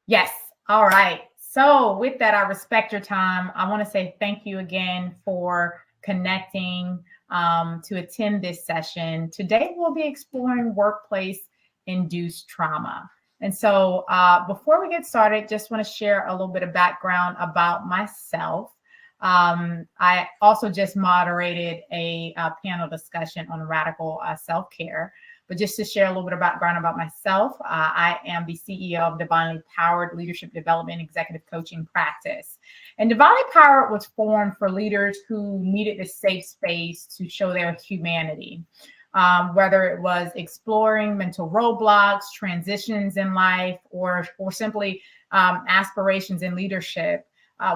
Yes. All right. So with that, I respect your time. I want to say thank you again for connecting to attend this session. Today, we'll be exploring workplace induced trauma. And so before we get started, just want to share a little bit of background about myself. I also just moderated a panel discussion on radical self-care. But just to share a little bit of background about myself, I am the CEO of Divinely Powered Leadership Development Executive Coaching Practice. And Divinely Powered was formed for leaders who needed a safe space to show their humanity, whether it was exploring mental roadblocks, transitions in life, or simply aspirations in leadership.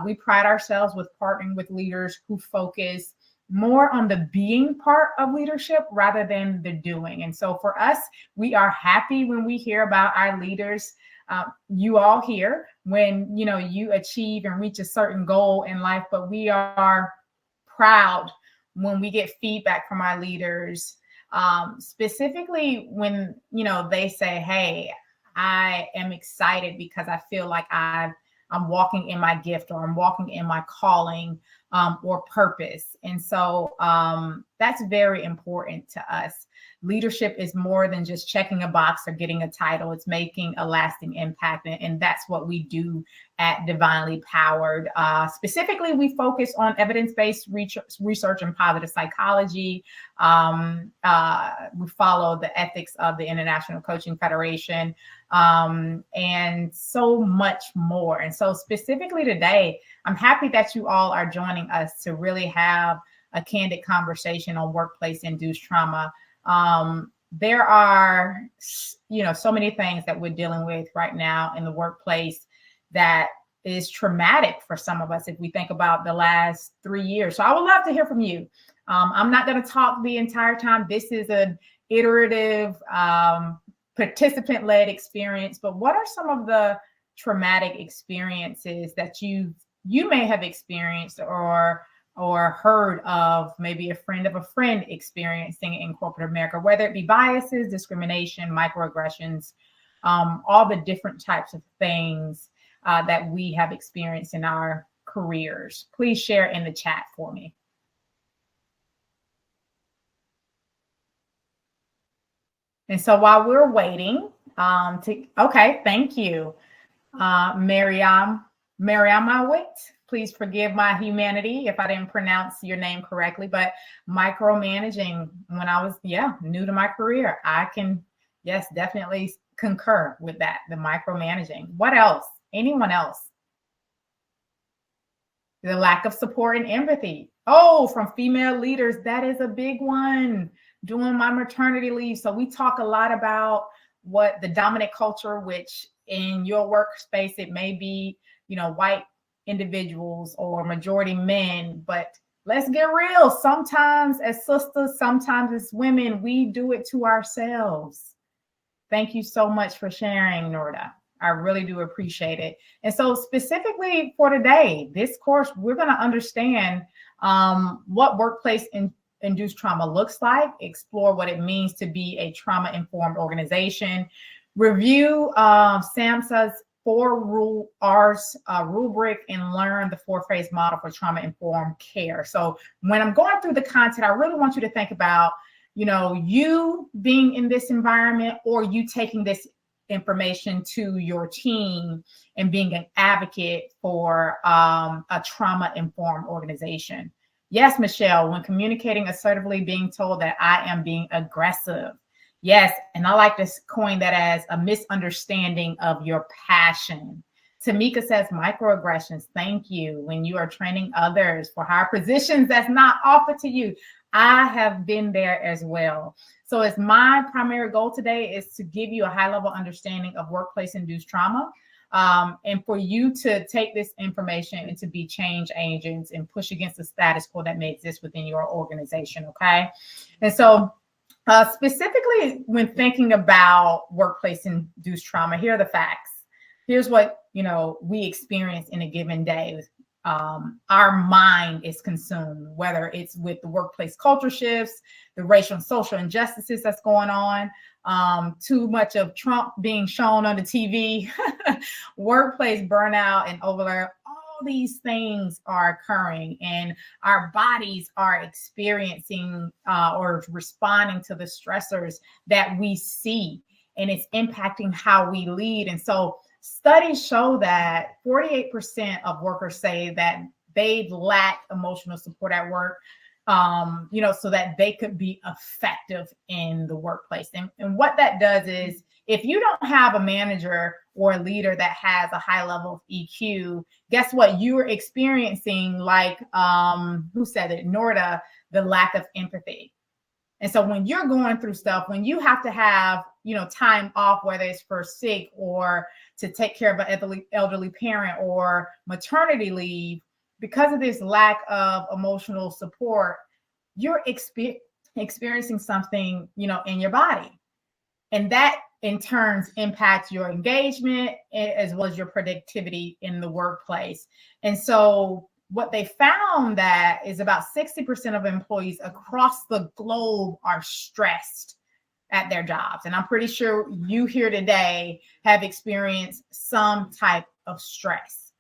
We pride ourselves with partnering with leaders who focus more on the being part of leadership rather than the doing. And so for us, we are happy when we hear about our leaders, you all here, when you achieve and reach a certain goal in life, but we are proud when we get feedback from our leaders, specifically when they say, hey, I am excited because I feel like I'm walking in my gift, or I'm walking in my calling, or purpose. And so that's very important to us. Leadership is more than just checking a box or getting a title. It's making a lasting impact. And that's what we do at Divinely Powered. Specifically, we focus on evidence-based research and positive psychology. We follow the ethics of the International Coaching Federation, and so much more. And so specifically today, I'm happy that you all are joining us to really have a candid conversation on workplace-induced trauma. There are, so many things that we're dealing with right now in the workplace that is traumatic for some of us if we think about the last 3 years. So I would love to hear from you. I'm not going to talk the entire time. This is an iterative, participant-led experience, but what are some of the traumatic experiences that you may have experienced or heard of, maybe a friend of a friend experiencing in corporate America, whether it be biases, discrimination, microaggressions, all the different types of things that we have experienced in our careers. Please share in the chat for me. And so while we're waiting okay, thank you, Mariamawit. Please forgive my humanity if I didn't pronounce your name correctly, but micromanaging, when I was, new to my career, I can, definitely concur with that, the micromanaging. What else? Anyone else? The lack of support and empathy. Oh, from female leaders, that is a big one. During my maternity leave. So we talk a lot about what the dominant culture, which in your workspace, it may be, white individuals or majority men, but let's get real. Sometimes as sisters, sometimes as women, we do it to ourselves. Thank you so much for sharing, Norda. I really do appreciate it. And so specifically for today, this course, we're going to understand what workplace-induced trauma looks like, explore what it means to be a trauma-informed organization, review SAMHSA's 4 R's rubric, and learn the 4-phase model for trauma-informed care. So when I'm going through the content, I really want you to think about, you being in this environment, or you taking this information to your team and being an advocate for a trauma-informed organization. Yes, Michelle, when communicating assertively, being told that I am being aggressive. Yes, and I like to coin that as a misunderstanding of your passion. Tamika says microaggressions. Thank you. When you are training others for higher positions that's not offered to you. I have been there as well. So it's my primary goal today is to give you a high-level understanding of workplace-induced trauma, and for you to take this information and to be change agents and push against the status quo that may exist within your organization, okay? And so specifically when thinking about workplace-induced trauma, here are the facts. Here's what we experience in a given day. our mind is consumed, whether it's with the workplace culture shifts, the racial and social injustices that's going on, too much of Trump being shown on the TV, workplace burnout and overload. All these things are occurring, and our bodies are experiencing or responding to the stressors that we see, and it's impacting how we lead. And so studies show that 48% of workers say that they lack emotional support at work, so that they could be effective in the workplace. And what that does is, if you don't have a manager or a leader that has a high level of EQ, guess what? You are experiencing, like, who said it? Norda, the lack of empathy. And so when you're going through stuff, when you have to have, time off, whether it's for sick or to take care of an elderly parent or maternity leave, because of this lack of emotional support, you're experiencing something, in your body. And that in turn impacts your engagement as well as your productivity in the workplace. And so what they found that is about 60% of employees across the globe are stressed at their jobs. And I'm pretty sure you here today have experienced some type of stress.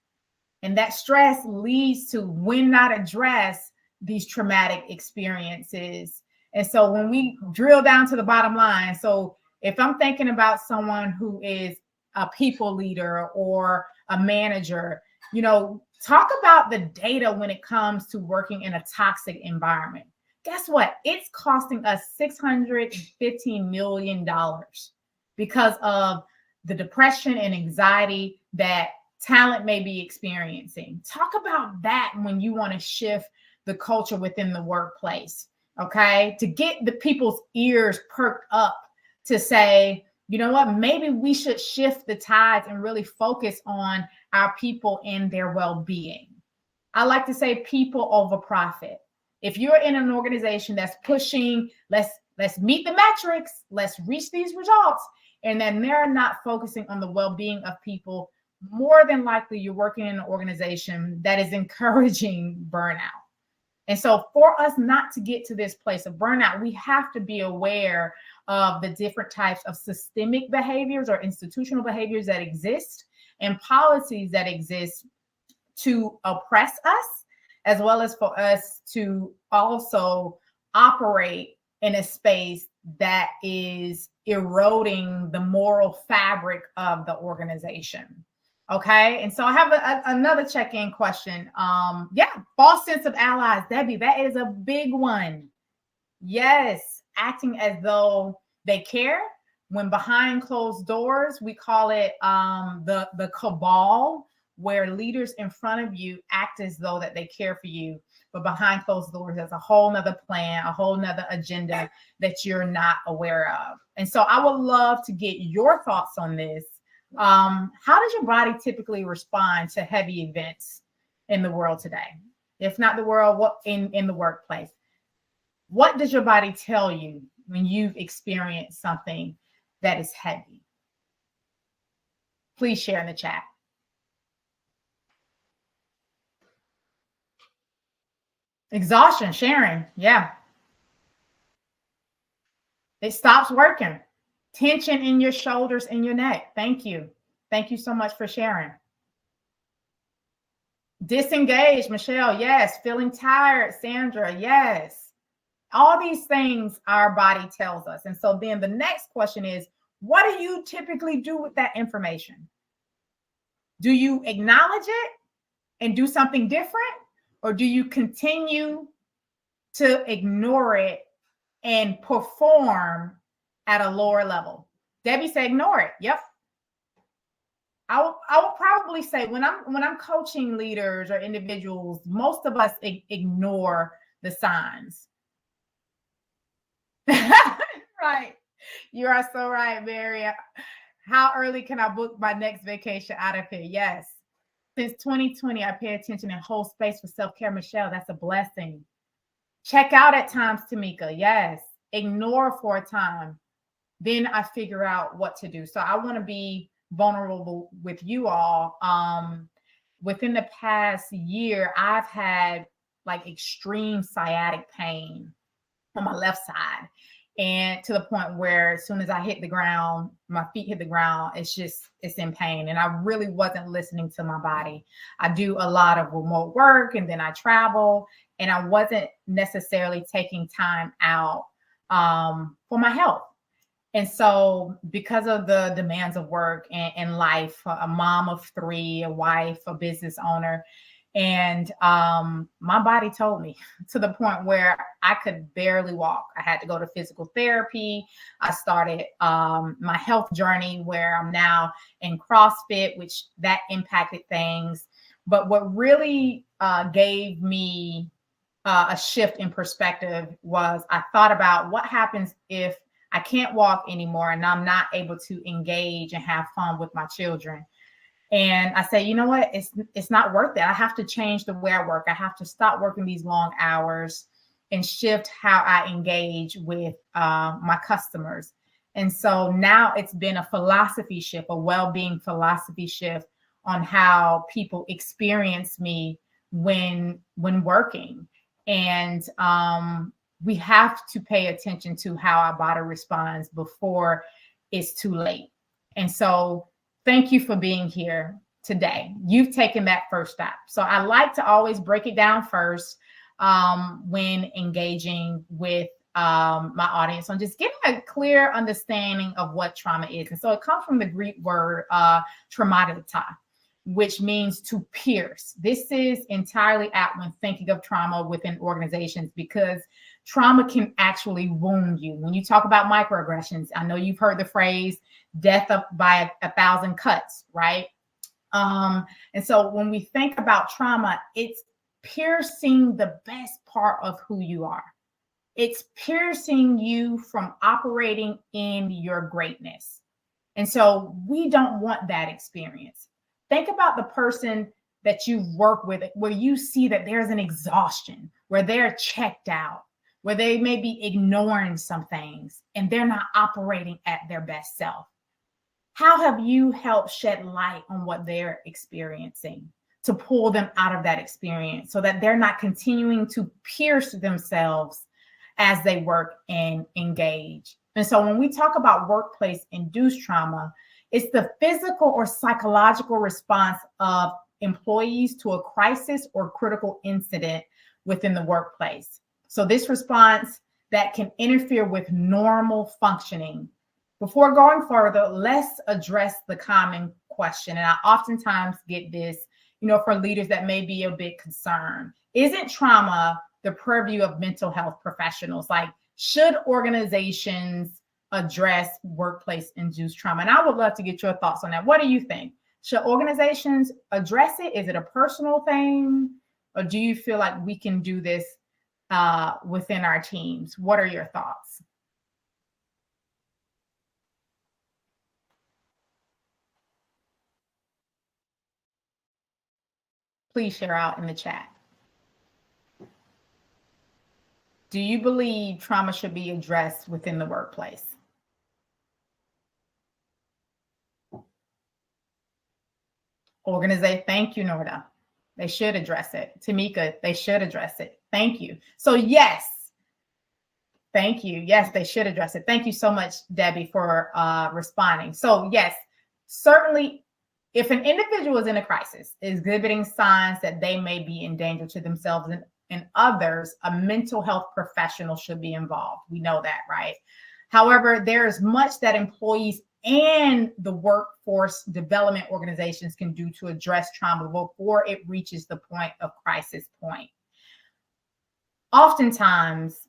And that stress leads to, when not addressed, these traumatic experiences. And so when we drill down to the bottom line, so if I'm thinking about someone who is a people leader or a manager, talk about the data when it comes to working in a toxic environment. Guess what? It's costing us $615 million because of the depression and anxiety that talent may be experiencing. Talk about that when you want to shift the culture within the workplace, okay? To get the people's ears perked up to say, you know what, maybe we should shift the tides and really focus on our people and their well-being. I like to say people over profit. If you're in an organization that's pushing, let's meet the metrics, let's reach these results, and then they're not focusing on the well-being of people, more than likely you're working in an organization that is encouraging burnout. And so for us not to get to this place of burnout, we have to be aware of the different types of systemic behaviors or institutional behaviors that exist and policies that exist to oppress us, as well as for us to also operate in a space that is eroding the moral fabric of the organization. Okay. And so I have another check-in question. False sense of allies. Debbie, that is a big one. Yes. Acting as though they care, when behind closed doors, we call it the cabal, where leaders in front of you act as though that they care for you, but behind closed doors, there's a whole nother plan, a whole nother agenda that you're not aware of. And so I would love to get your thoughts on this. How does your body typically respond to heavy events in the world today? If not the world, what in the workplace? What does your body tell you when you've experienced something that is heavy? Please share in the chat. Exhaustion, sharing. Yeah. It stops working. Tension in your shoulders and your neck. Thank you. Thank you so much for sharing. Disengaged, Michelle. Yes. Feeling tired, Sandra. Yes. All these things our body tells us. And so then the next question is, what do you typically do with that information? Do you acknowledge it and do something different? Or do you continue to ignore it and perform at a lower level? Debbie said, ignore it. Yep. I will probably say when I'm coaching leaders or individuals, most of us ignore the signs. Right. You are so right, Mary. How early can I book my next vacation out of here? Yes. Since 2020, I pay attention and hold space for self-care. Michelle, that's a blessing. Check out at times, Tamika. Yes. Ignore for a time. Then I figure out what to do. So I want to be vulnerable with you all. within the past year, I've had like extreme sciatic pain on my left side. And to the point where as soon as I hit the ground, my feet hit the ground, it's in pain. And I really wasn't listening to my body. I do a lot of remote work and then I travel, and I wasn't necessarily taking time out for my health. And so, because of the demands of work and life, a mom of three, a wife, a business owner, and my body told me to the point where I could barely walk. I had to go to physical therapy. I started my health journey where I'm now in CrossFit, which that impacted things. But what really gave me a shift in perspective was I thought about what happens if I can't walk anymore and I'm not able to engage and have fun with my children. And I say, you know what? It's not worth it. I have to change the way I work. I have to stop working these long hours and shift how I engage with my customers. And so now it's been a philosophy shift, a well-being philosophy shift on how people experience me when working. And we have to pay attention to how our body responds before it's too late. And so thank you for being here today. You've taken that first step. So I like to always break it down first when engaging with my audience on just getting a clear understanding of what trauma is. And so it comes from the Greek word traumatica, which means to pierce. This is entirely apt when thinking of trauma within organizations because trauma can actually wound you. When you talk about microaggressions, I know you've heard the phrase death by 1,000 cuts, right? And so when we think about trauma, it's piercing the best part of who you are. It's piercing you from operating in your greatness. And so we don't want that experience. Think about the person that you've worked with where you see that there's an exhaustion, where they're checked out, where they may be ignoring some things and they're not operating at their best self. How have you helped shed light on what they're experiencing to pull them out of that experience so that they're not continuing to pierce themselves as they work and engage? And so when we talk about workplace-induced trauma, it's the physical or psychological response of employees to a crisis or critical incident within the workplace. So this response that can interfere with normal functioning. Before going further, let's address the common question. And I oftentimes get this, for leaders that may be a bit concerned. Isn't trauma the purview of mental health professionals? Like, should organizations address workplace-induced trauma? And I would love to get your thoughts on that. What do you think? Should organizations address it? Is it a personal thing? Or do you feel like we can do this within our teams? What are your thoughts? Please share out in the chat. Do you believe trauma should be addressed within the workplace? Organization, thank you, Norda. They should address it. Tamika, they should address it. Thank you. So yes, thank you. Yes, they should address it. Thank you so much, Debbie, for responding. So yes, certainly if an individual is in a crisis, exhibiting signs that they may be in danger to themselves and others, a mental health professional should be involved. We know that, right? However, there is much that employees and the workforce development organizations can do to address trauma before it reaches the point of crisis point. Oftentimes,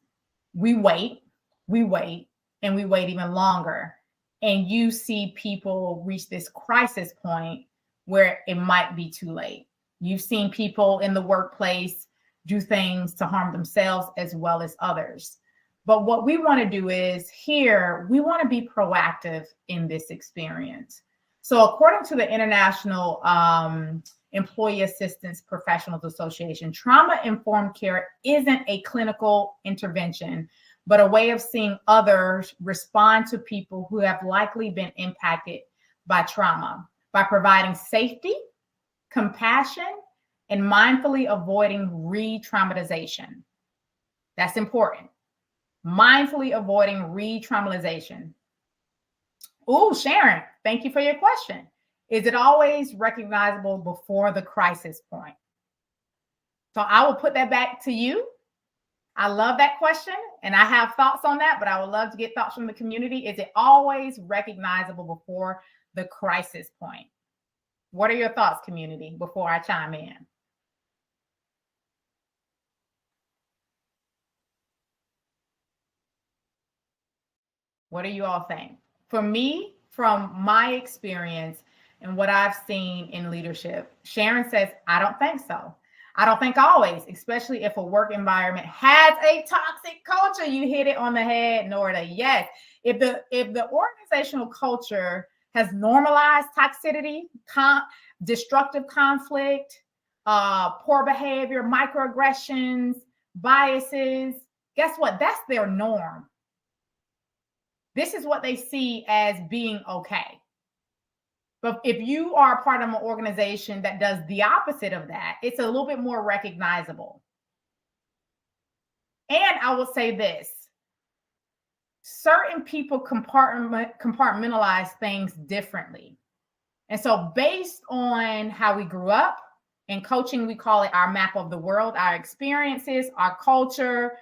we wait, and we wait even longer. And you see people reach this crisis point where it might be too late. You've seen people in the workplace do things to harm themselves as well as others. But what we want to do is here, we want to be proactive in this experience. So according to the International Employee Assistance Professionals Association, trauma-informed care isn't a clinical intervention, but a way of seeing others respond to people who have likely been impacted by trauma by providing safety, compassion, and mindfully avoiding re-traumatization. That's important. Mindfully avoiding re-traumatization. Oh, Sharon, thank you for your question. Is it always recognizable before the crisis point? So I will put that back to you. I love that question, and I have thoughts on that, but I would love to get thoughts from the community. Is it always recognizable before the crisis point? What are your thoughts, community, before I chime in? What do you all think? For me, from my experience and what I've seen in leadership, Sharon says, I don't think so. I don't think always, especially if a work environment has a toxic culture. You hit it on the head, Norda. Yes. If the organizational culture has normalized toxicity, destructive conflict, poor behavior, microaggressions, biases, guess what? That's their norm. This is what they see as being okay. But if you are a part of an organization that does the opposite of that, it's a little bit more recognizable. And I will say this, certain people compartmentalize things differently. And so based on how we grew up, in coaching, we call it our map of the world, our experiences, our culture,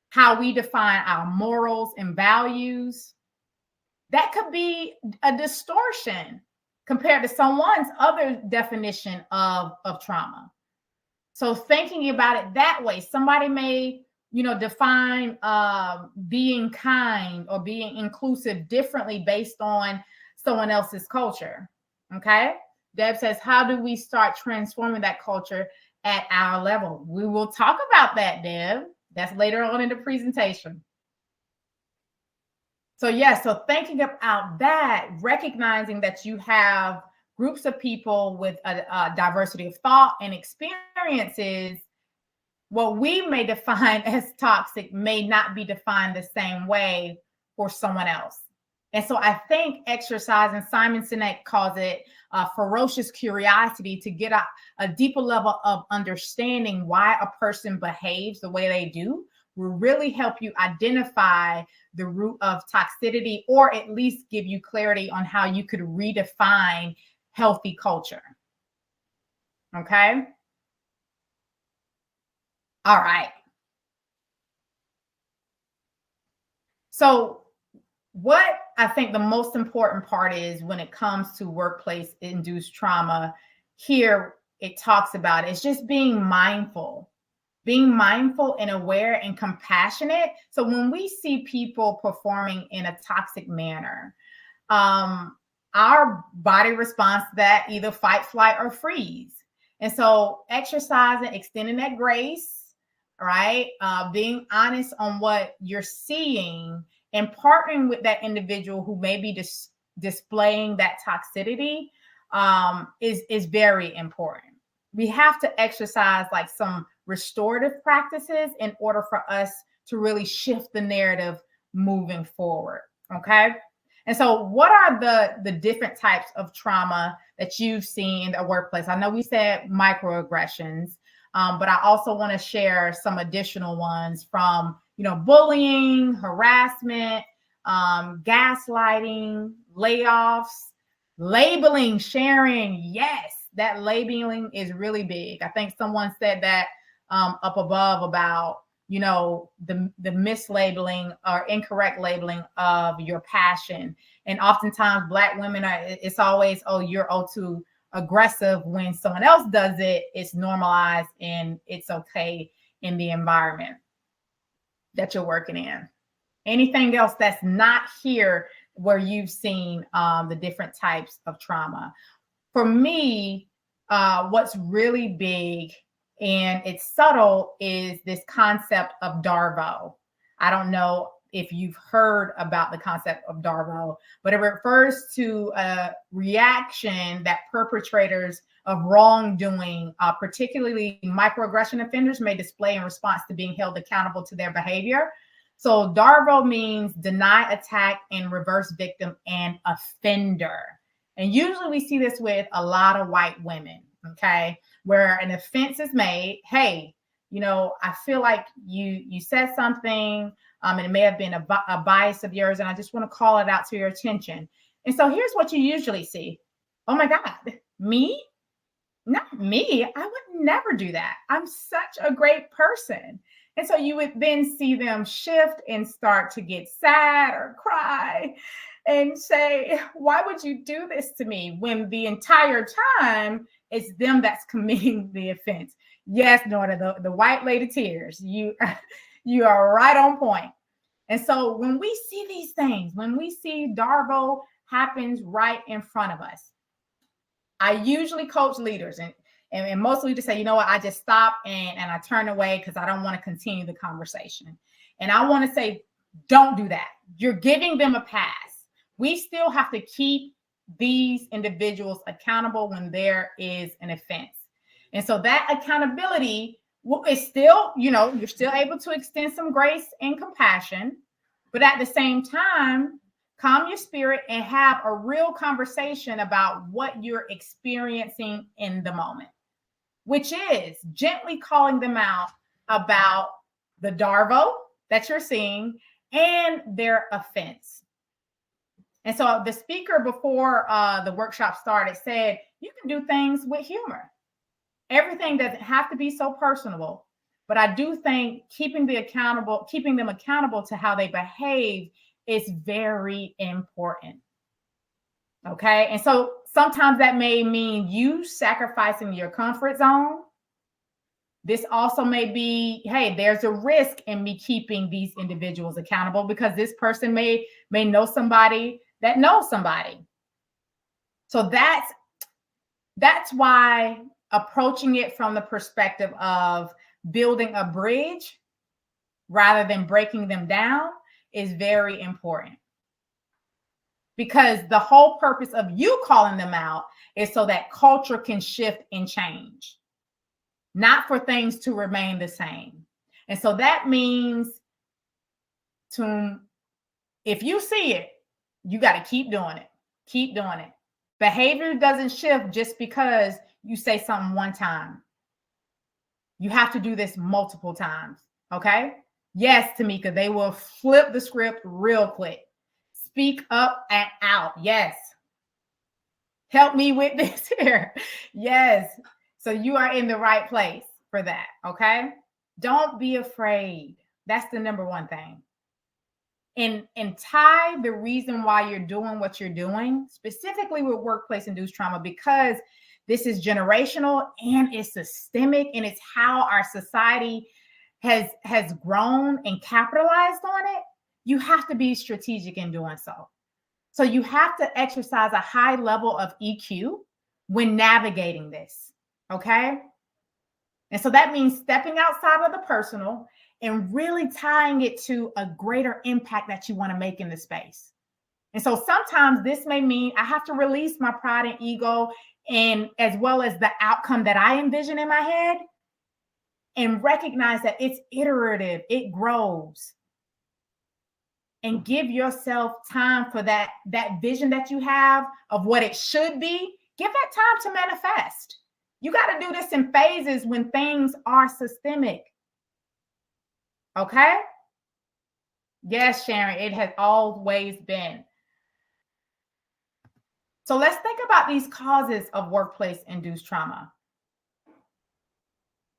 how we define our morals and values. That could be a distortion compared to someone's other definition of trauma. So thinking about it that way, somebody may, define being kind or being inclusive differently based on someone else's culture. Okay. Deb says, how do we start transforming that culture at our level? We will talk about that, Deb. That's later on in the presentation. So yes, so thinking about that, recognizing that you have groups of people with a diversity of thought and experiences, what we may define as toxic may not be defined the same way for someone else. And so I think exercise, and Simon Sinek calls it ferocious curiosity, to get a deeper level of understanding why a person behaves the way they do, will really help you identify the root of toxicity, or at least give you clarity on how you could redefine healthy culture. Okay. All right. So what I think the most important part is when it comes to workplace induced trauma, here it talks about is just being mindful and aware and compassionate. So when we see people performing in a toxic manner, our body responds to that, either fight, flight, or freeze. And so exercising, extending that grace, right? Being honest on what you're seeing and partnering with that individual who may be displaying that toxicity is very important. We have to exercise like some restorative practices in order for us to really shift the narrative moving forward. Okay. And so what are the different types of trauma that you've seen in the workplace? I know we said microaggressions, but I also want to share some additional ones from, bullying, harassment, gaslighting, layoffs, labeling, sharing. Yes, that labeling is really big. I think someone said that up above about, the mislabeling or incorrect labeling of your passion. And oftentimes Black women it's always, oh, you're too aggressive. When someone else does it, it's normalized and it's okay in the environment that you're working in. Anything else that's not here where you've seen the different types of trauma? For me, what's really big and it's subtle is this concept of DARVO. I don't know if you've heard about the concept of DARVO, but it refers to a reaction that perpetrators of wrongdoing, particularly microaggression offenders, may display in response to being held accountable to their behavior. So DARVO means deny, attack, and reverse victim and offender. And usually we see this with a lot of white women, okay, where an offense is made. Hey, I feel like you said something, and it may have been a bias of yours, and I just want to call it out to your attention. And so here's what you usually see. Oh my God, me? Not me. I would never do that. I'm such a great person. And so you would then see them shift and start to get sad or cry and say, why would you do this to me, when the entire time it's them that's committing the offense? Yes, Nora, the white lady tears. You are right on point. And so when we see these things, when we see Darvo happens right in front of us, I usually coach leaders, and most leaders say, you know what, I just stop and I turn away because I don't want to continue the conversation. And I want to say, don't do that. You're giving them a pass. We still have to keep these individuals accountable when there is an offense. And so that accountability is still, you're still able to extend some grace and compassion, but at the same time, calm your spirit and have a real conversation about what you're experiencing in the moment, which is gently calling them out about the Darvo that you're seeing and their offense. And so the speaker before the workshop started said, you can do things with humor. Everything doesn't have to be so personable, but I do think keeping them accountable to how they behave is very important. Okay. And so sometimes that may mean you sacrificing your comfort zone. This also may be, hey, there's a risk in me keeping these individuals accountable because this person may know somebody that knows somebody. So that's why approaching it from the perspective of building a bridge rather than breaking them down is very important. Because the whole purpose of you calling them out is so that culture can shift and change, not for things to remain the same. And so that means if you see it, you got to keep doing it. Keep doing it. Behavior doesn't shift just because you say something one time. You have to do this multiple times. Okay? Yes, Tamika, they will flip the script real quick. Speak up and out. Yes. Help me with this here. Yes. So you are in the right place for that. Okay? Don't be afraid. That's the number one thing. And tie the reason why you're doing what you're doing, specifically with workplace-induced trauma, because this is generational and it's systemic, and it's how our society has grown and capitalized on it. You have to be strategic in doing so. So you have to exercise a high level of EQ when navigating this, okay? And so that means stepping outside of the personal and really tying it to a greater impact that you want to make in the space. And so sometimes this may mean I have to release my pride and ego, and as well as the outcome that I envision in my head, and recognize that it's iterative, it grows. And give yourself time for that vision that you have of what it should be. Give that time to manifest. You got to do this in phases when things are systemic. Okay? Yes, Sharon, it has always been. So let's think about these causes of workplace-induced trauma.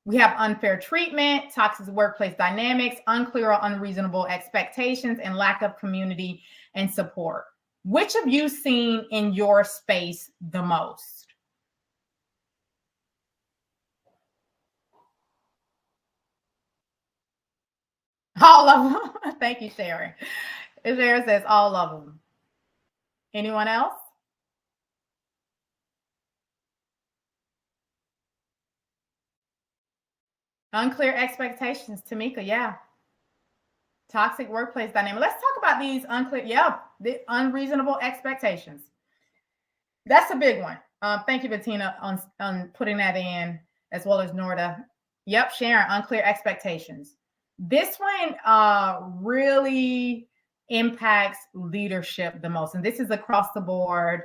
We have unfair treatment, toxic workplace dynamics, unclear or unreasonable expectations, and lack of community and support. Which have you seen in your space the most? All of them. Thank you, Sharon. Sharon says all of them. Anyone else? Unclear expectations, Tamika. Yeah. Toxic workplace dynamic. Let's talk about these the unreasonable expectations. That's a big one. Thank you, Bettina, on putting that in, as well as Norda. Yep, Sharon, unclear expectations. This one really impacts leadership the most. And this is across the board.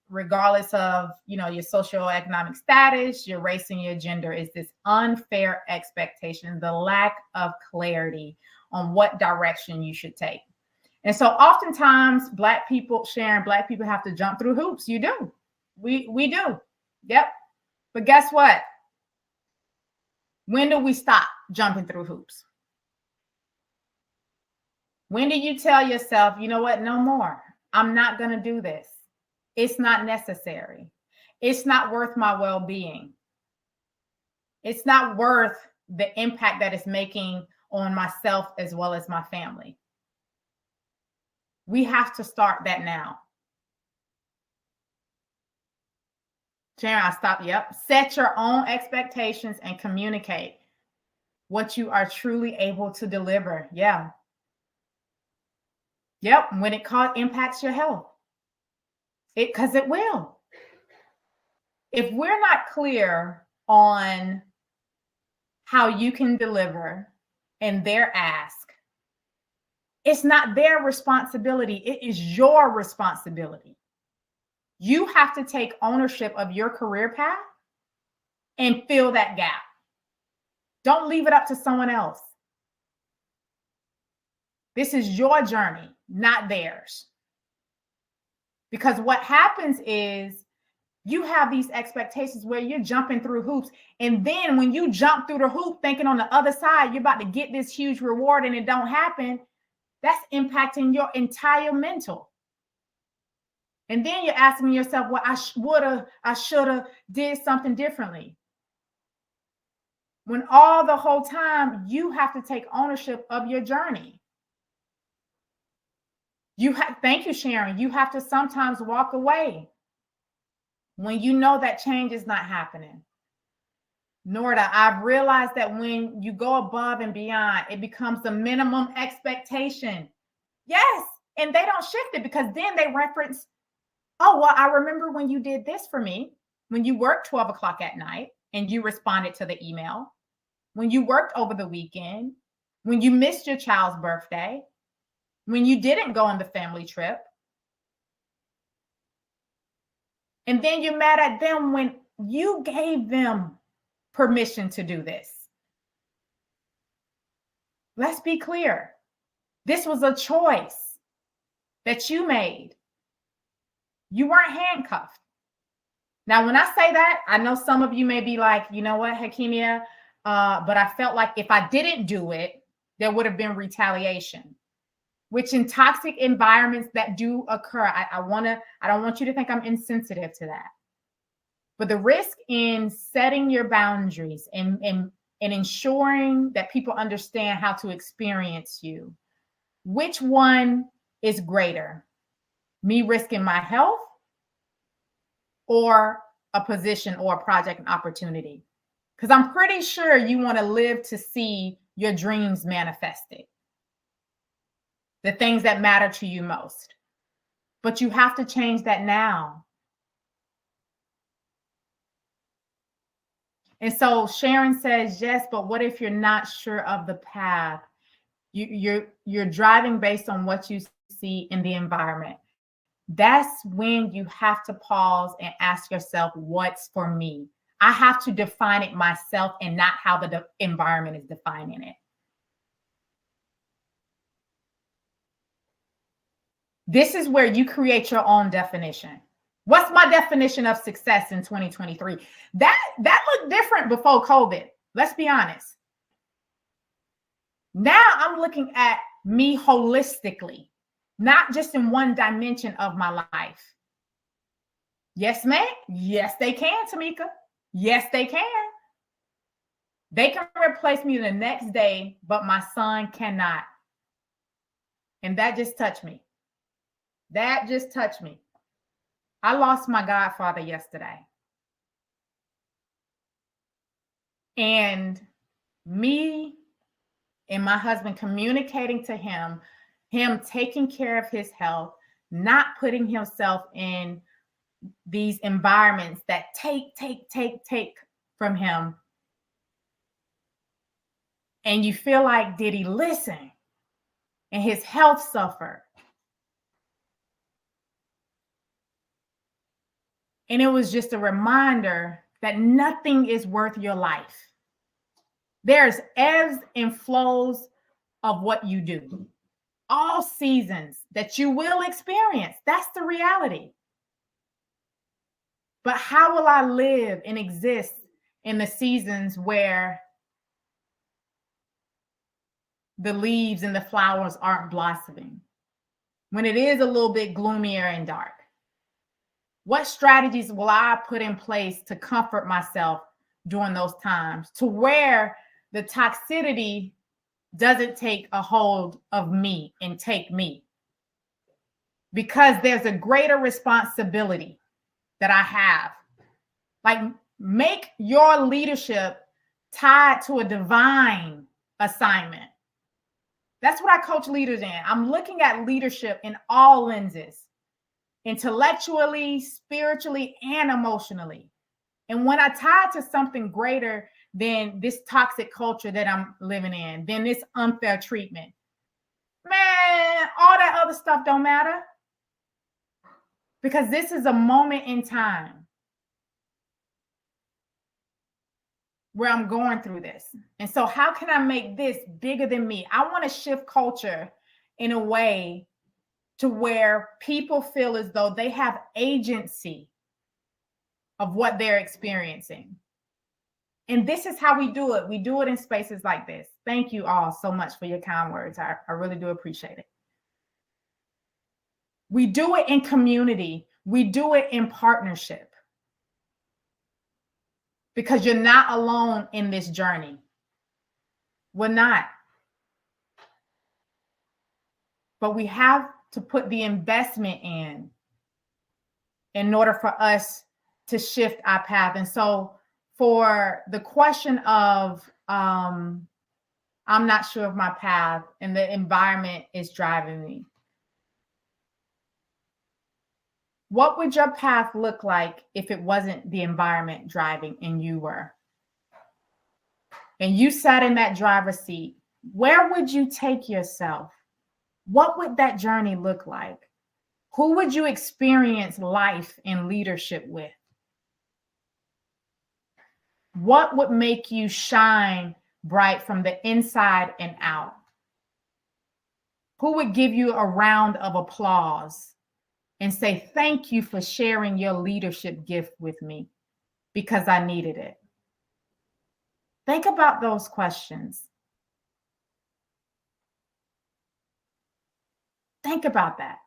Regardless of, your socioeconomic status, your race, and your gender, is this unfair expectation, the lack of clarity on what direction you should take. And so oftentimes Black people have to jump through hoops. You do. We do. Yep. But guess what? When do we stop jumping through hoops? When do you tell yourself, you know what? No more. I'm not going to do this. It's not necessary. It's not worth my well-being. It's not worth the impact that it's making on myself as well as my family. We have to start that now. Sharon, I stopped. Yep. Set your own expectations and communicate what you are truly able to deliver. Yeah. Yep. When it impacts your health. Because it will. If we're not clear on how you can deliver and their ask, it's not their responsibility. It is your responsibility. You have to take ownership of your career path and fill that gap. Don't leave it up to someone else. This is your journey, not theirs. Because what happens is you have these expectations where you're jumping through hoops. And then when you jump through the hoop thinking on the other side, you're about to get this huge reward and it don't happen, that's impacting your entire mental. And then you're asking yourself, well, I should have did something differently. When all the whole time you have to take ownership of your journey. Thank you, Sharon. You have to sometimes walk away when you know that change is not happening. Norda, I've realized that when you go above and beyond, it becomes the minimum expectation. Yes. And they don't shift it because then they reference, oh, well, I remember when you did this for me, when you worked 12 o'clock at night and you responded to the email, when you worked over the weekend, when you missed your child's birthday, when you didn't go on the family trip. And then you're mad at them when you gave them permission to do this. Let's be clear. This was a choice that you made. You weren't handcuffed. Now, when I say that, I know some of you may be like, you know what, Hakemia, but I felt like if I didn't do it, there would have been retaliation. Which in toxic environments that do occur, I don't want you to think I'm insensitive to that. But the risk in setting your boundaries and ensuring that people understand how to experience you, which one is greater? Me risking my health or a position or a project and opportunity? Because I'm pretty sure you want to live to see your dreams manifested. The things that matter to you most. But you have to change that now. And so Sharon says, yes, but what if you're not sure of the path? You're driving based on what you see in the environment. That's when you have to pause and ask yourself, what's for me? I have to define it myself and not how the environment is defining it. This is where you create your own definition. What's my definition of success in 2023? That looked different before COVID. Let's be honest. Now I'm looking at me holistically, not just in one dimension of my life. Yes, ma'am. Yes, they can, Tamika. Yes, they can. They can replace me the next day, but my son cannot. And that just touched me. That just touched me. I lost my godfather yesterday. And me and my husband communicating to him taking care of his health, not putting himself in these environments that take from him. And you feel like, did he listen? And his health suffered. And it was just a reminder that nothing is worth your life. There's ebbs and flows of what you do, all seasons that you will experience. That's the reality. But how will I live and exist in the seasons where the leaves and the flowers aren't blossoming? When it is a little bit gloomier and dark? What strategies will I put in place to comfort myself during those times, to where the toxicity doesn't take a hold of me and take me? Because there's a greater responsibility that I have. Like, make your leadership tied to a divine assignment. That's what I coach leaders in. I'm looking at leadership in all lenses, intellectually, spiritually, and emotionally. And when I tie it to something greater than this toxic culture that I'm living in, than this unfair treatment, man, all that other stuff don't matter. Because this is a moment in time where I'm going through this. And so how can I make this bigger than me? I want to shift culture in a way to where people feel as though they have agency of what they're experiencing. And this is how we do it. We do it in spaces like this. Thank you all so much for your kind words. I really do appreciate it. We do it in community. We do it in partnership. Because you're not alone in this journey. We're not. But we have to put the investment in order for us to shift our path. And so for the question of, I'm not sure of my path and the environment is driving me. What would your path look like if it wasn't the environment driving and you were? And you sat in that driver's seat. Where would you take yourself? What would that journey look like? Who would you experience life and leadership with? What would make you shine bright from the inside and out? Who would give you a round of applause and say, thank you for sharing your leadership gift with me because I needed it? Think about those questions. Think about that.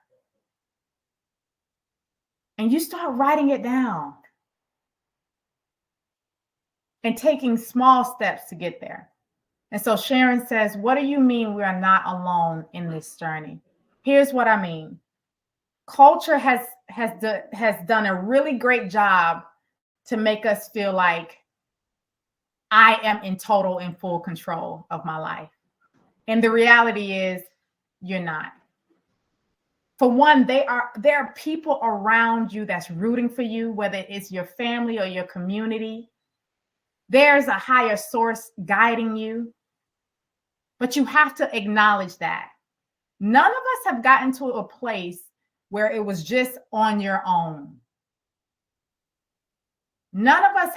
And you start writing it down and taking small steps to get there. And so Sharon says, what do you mean we are not alone in this journey? Here's what I mean. Culture has done a really great job to make us feel like I am in total and full control of my life. And the reality is you're not. For one, there are people around you that's rooting for you, whether it's your family or your community. There's a higher source guiding you. But you have to acknowledge that. None of us have gotten to a place where it was just on your own. None of us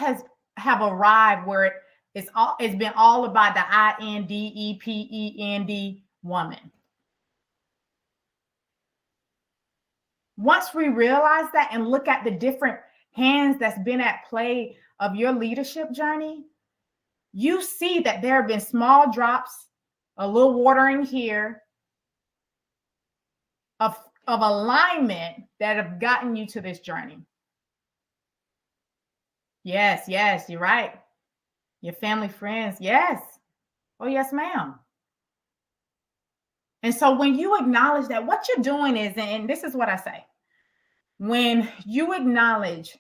have arrived where it's been all about the INDEPEND woman. Once we realize that and look at the different hands that's been at play of your leadership journey, you see that there have been small drops, a little watering here of alignment that have gotten you to this journey. Yes, you're right. Your family, friends, yes. Oh, yes, ma'am. And so when you acknowledge that, what you're doing is, and this is what I say, when you acknowledge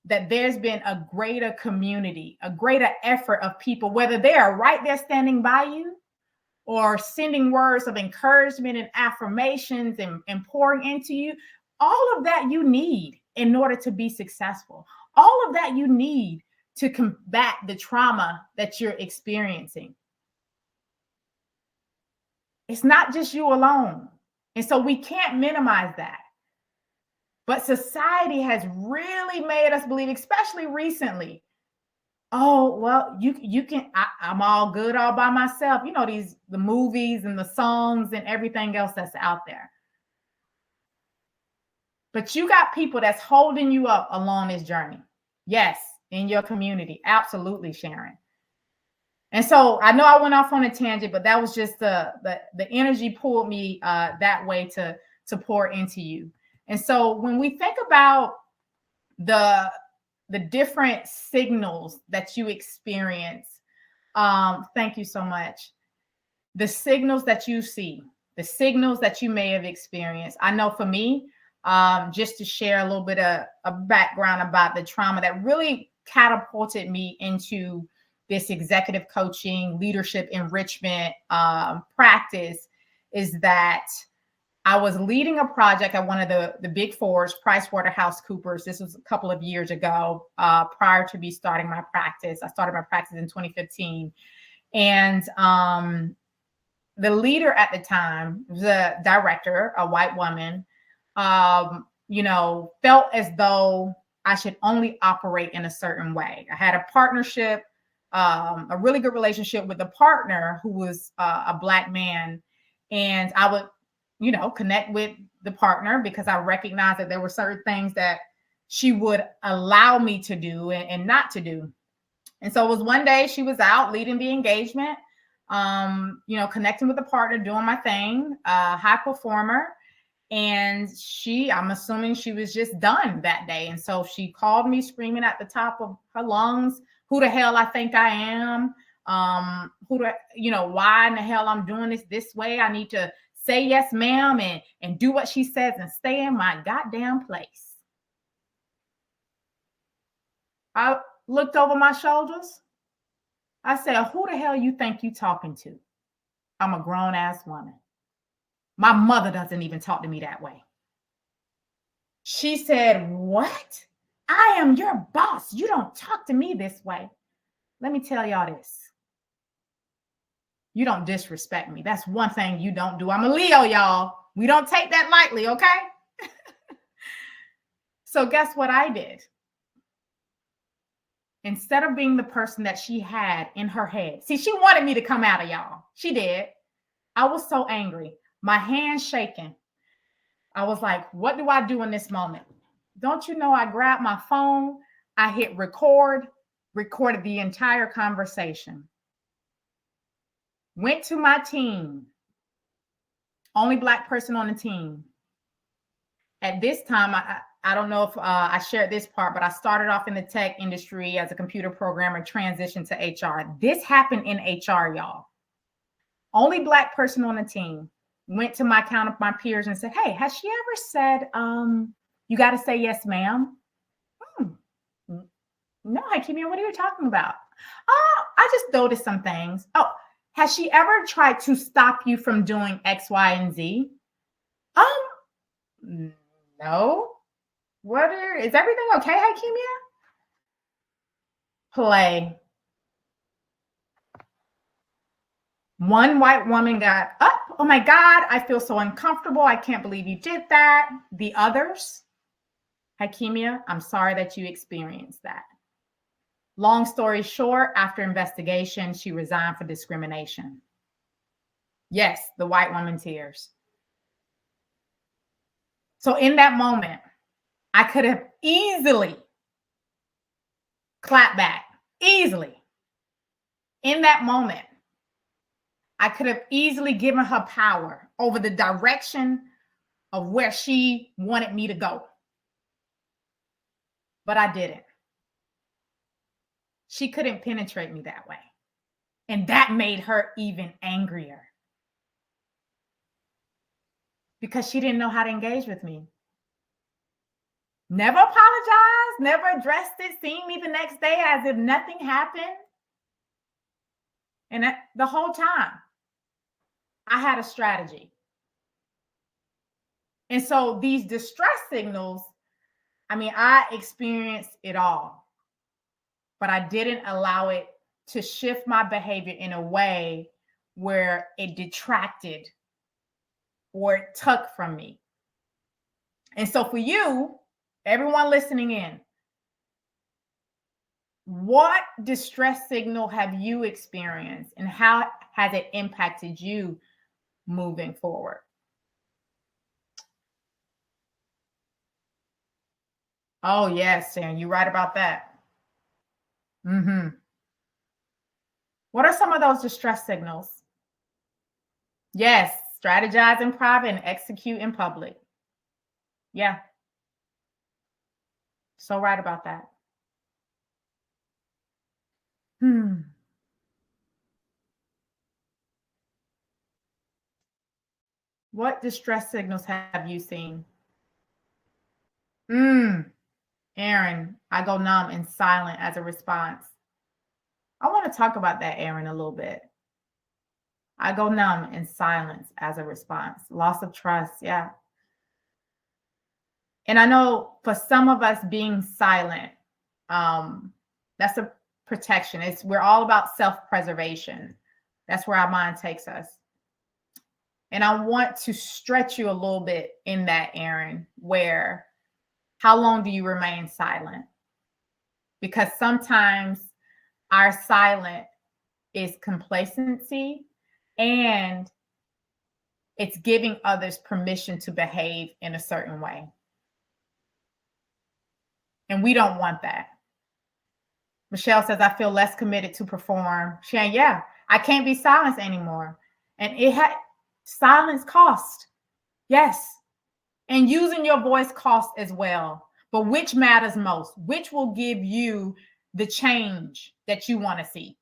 that there's been a greater community, a greater effort of people, whether they are right there standing by you or sending words of encouragement and affirmations and pouring into you, all of that you need in order to be successful. All of that you need to combat the trauma that you're experiencing. It's not just you alone. And so we can't minimize that. But society has really made us believe, especially recently, oh, well, you can, I'm all good all by myself. You know, the movies and the songs and everything else that's out there. But you got people that's holding you up along this journey. Yes, in your community. Absolutely, Sharon. And so I know I went off on a tangent, but that was just the energy pulled me that way to pour into you. And so when we think about the different signals that you experience, thank you so much. The signals that you see, the signals that you may have experienced. I know for me, just to share a little bit of background about the trauma that really catapulted me into this executive coaching, leadership enrichment practice, is that I was leading a project at one of the big fours, PricewaterhouseCoopers. This was a couple of years ago, prior to me starting my practice. I started my practice in 2015. And the leader at the time, the director, a white woman, felt as though I should only operate in a certain way. I had a partnership, a really good relationship with a partner who was a Black man. And I would, connect with the partner because I recognized that there were certain things that she would allow me to do and not to do. And so it was one day she was out leading the engagement, connecting with the partner, doing my thing, high performer. And I'm assuming she was just done that day. And so she called me screaming at the top of her lungs, who the hell I think I am? Why in the hell I'm doing this way? I need to say yes, ma'am, and do what she says and stay in my goddamn place. I looked over my shoulders. I said, who the hell you think you talking to? I'm a grown-ass woman. My mother doesn't even talk to me that way. She said, what? I am your boss. You don't talk to me this way. Let me tell y'all this. You don't disrespect me. That's one thing you don't do. I'm a Leo, y'all. We don't take that lightly, okay? So guess what I did? Instead of being the person that she had in her head. See, she wanted me to come out of y'all. She did. I was so angry. My hands shaking. I was like, what do I do in this moment? Don't you know I grabbed my phone, I hit record, recorded the entire conversation. Went to my team, only Black person on the team. At this time, I don't know if I shared this part, but I started off in the tech industry as a computer programmer, transitioned to HR. This happened in HR, y'all. Only Black person on the team. Went to my peers and said, hey, has she ever said, you got to say yes, ma'am? No, Hakemia, what are you talking about? Oh, I just noticed some things. Oh, has she ever tried to stop you from doing X, Y, and Z? No. Is everything okay, Hakemia? Play. One white woman got up. Oh my God, I feel so uncomfortable. I can't believe you did that. The others, Hakemia, I'm sorry that you experienced that. Long story short, after investigation, she resigned for discrimination. Yes, the white woman tears. So in that moment, I could have easily clapped back, easily. In that moment, I could have easily given her power over the direction of where she wanted me to go. But I didn't. She couldn't penetrate me that way. And that made her even angrier. Because she didn't know how to engage with me. Never apologized, never addressed it, seeing me the next day as if nothing happened. And the whole time, I had a strategy. And so these distress signals, I experienced it all, but I didn't allow it to shift my behavior in a way where it detracted or it took from me. And so for you, everyone listening in, what distress signal have you experienced and how has it impacted you moving forward? Oh, yes, Sharon, you're right about that. What are some of those distress signals? Yes, strategize in private and execute in public. Yeah, so right about that. What distress signals have you seen? Aaron, I go numb and silent as a response. I want to talk about that, Aaron, a little bit. I go numb in silence as a response. Loss of trust, yeah. And I know for some of us being silent, that's a protection. We're all about self-preservation. That's where our mind takes us. And I want to stretch you a little bit in that, Aaron, where how long do you remain silent? Because sometimes our silent is complacency and it's giving others permission to behave in a certain way. And we don't want that. Michelle says, I feel less committed to perform. Shan, yeah, I can't be silenced anymore. And silence cost. Yes. And using your voice costs as well. But which matters most? Which will give you the change that you want to see?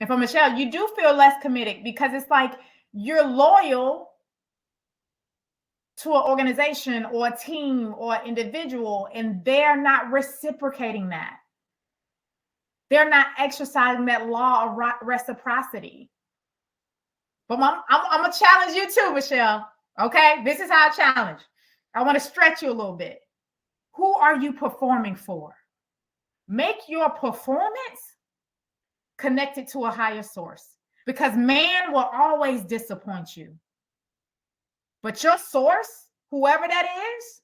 And for Michelle, you do feel less committed because it's like you're loyal to an organization or a team or individual, and they're not reciprocating that. They're not exercising that law of reciprocity. But I'm going to challenge you too, Michelle. Okay, this is how I challenge. I want to stretch you a little bit. Who are you performing for? Make your performance connected to a higher source, because man will always disappoint you. But your source, whoever that is,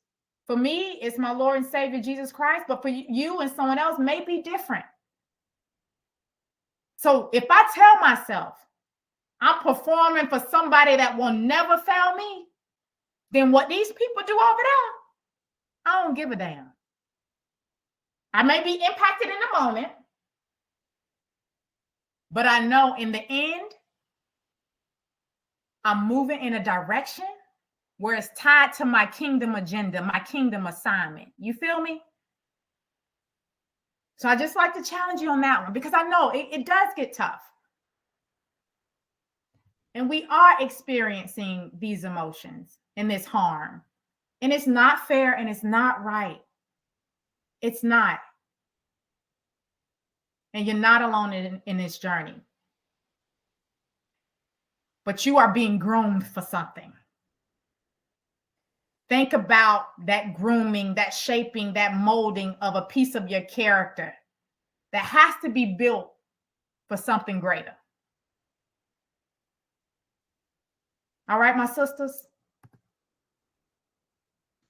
for me, it's my Lord and Savior, Jesus Christ. But for you and someone else may be different. So if I tell myself I'm performing for somebody that will never fail me, then what these people do over there, I don't give a damn. I may be impacted in the moment, but I know in the end, I'm moving in a direction where it's tied to my kingdom agenda, my kingdom assignment. You feel me? So I just like to challenge you on that one, because I know it does get tough. And we are experiencing these emotions and this harm. And it's not fair and it's not right. It's not. And you're not alone in this journey. But you are being groomed for something. Think about that grooming, that shaping, that molding of a piece of your character that has to be built for something greater. All right, my sisters.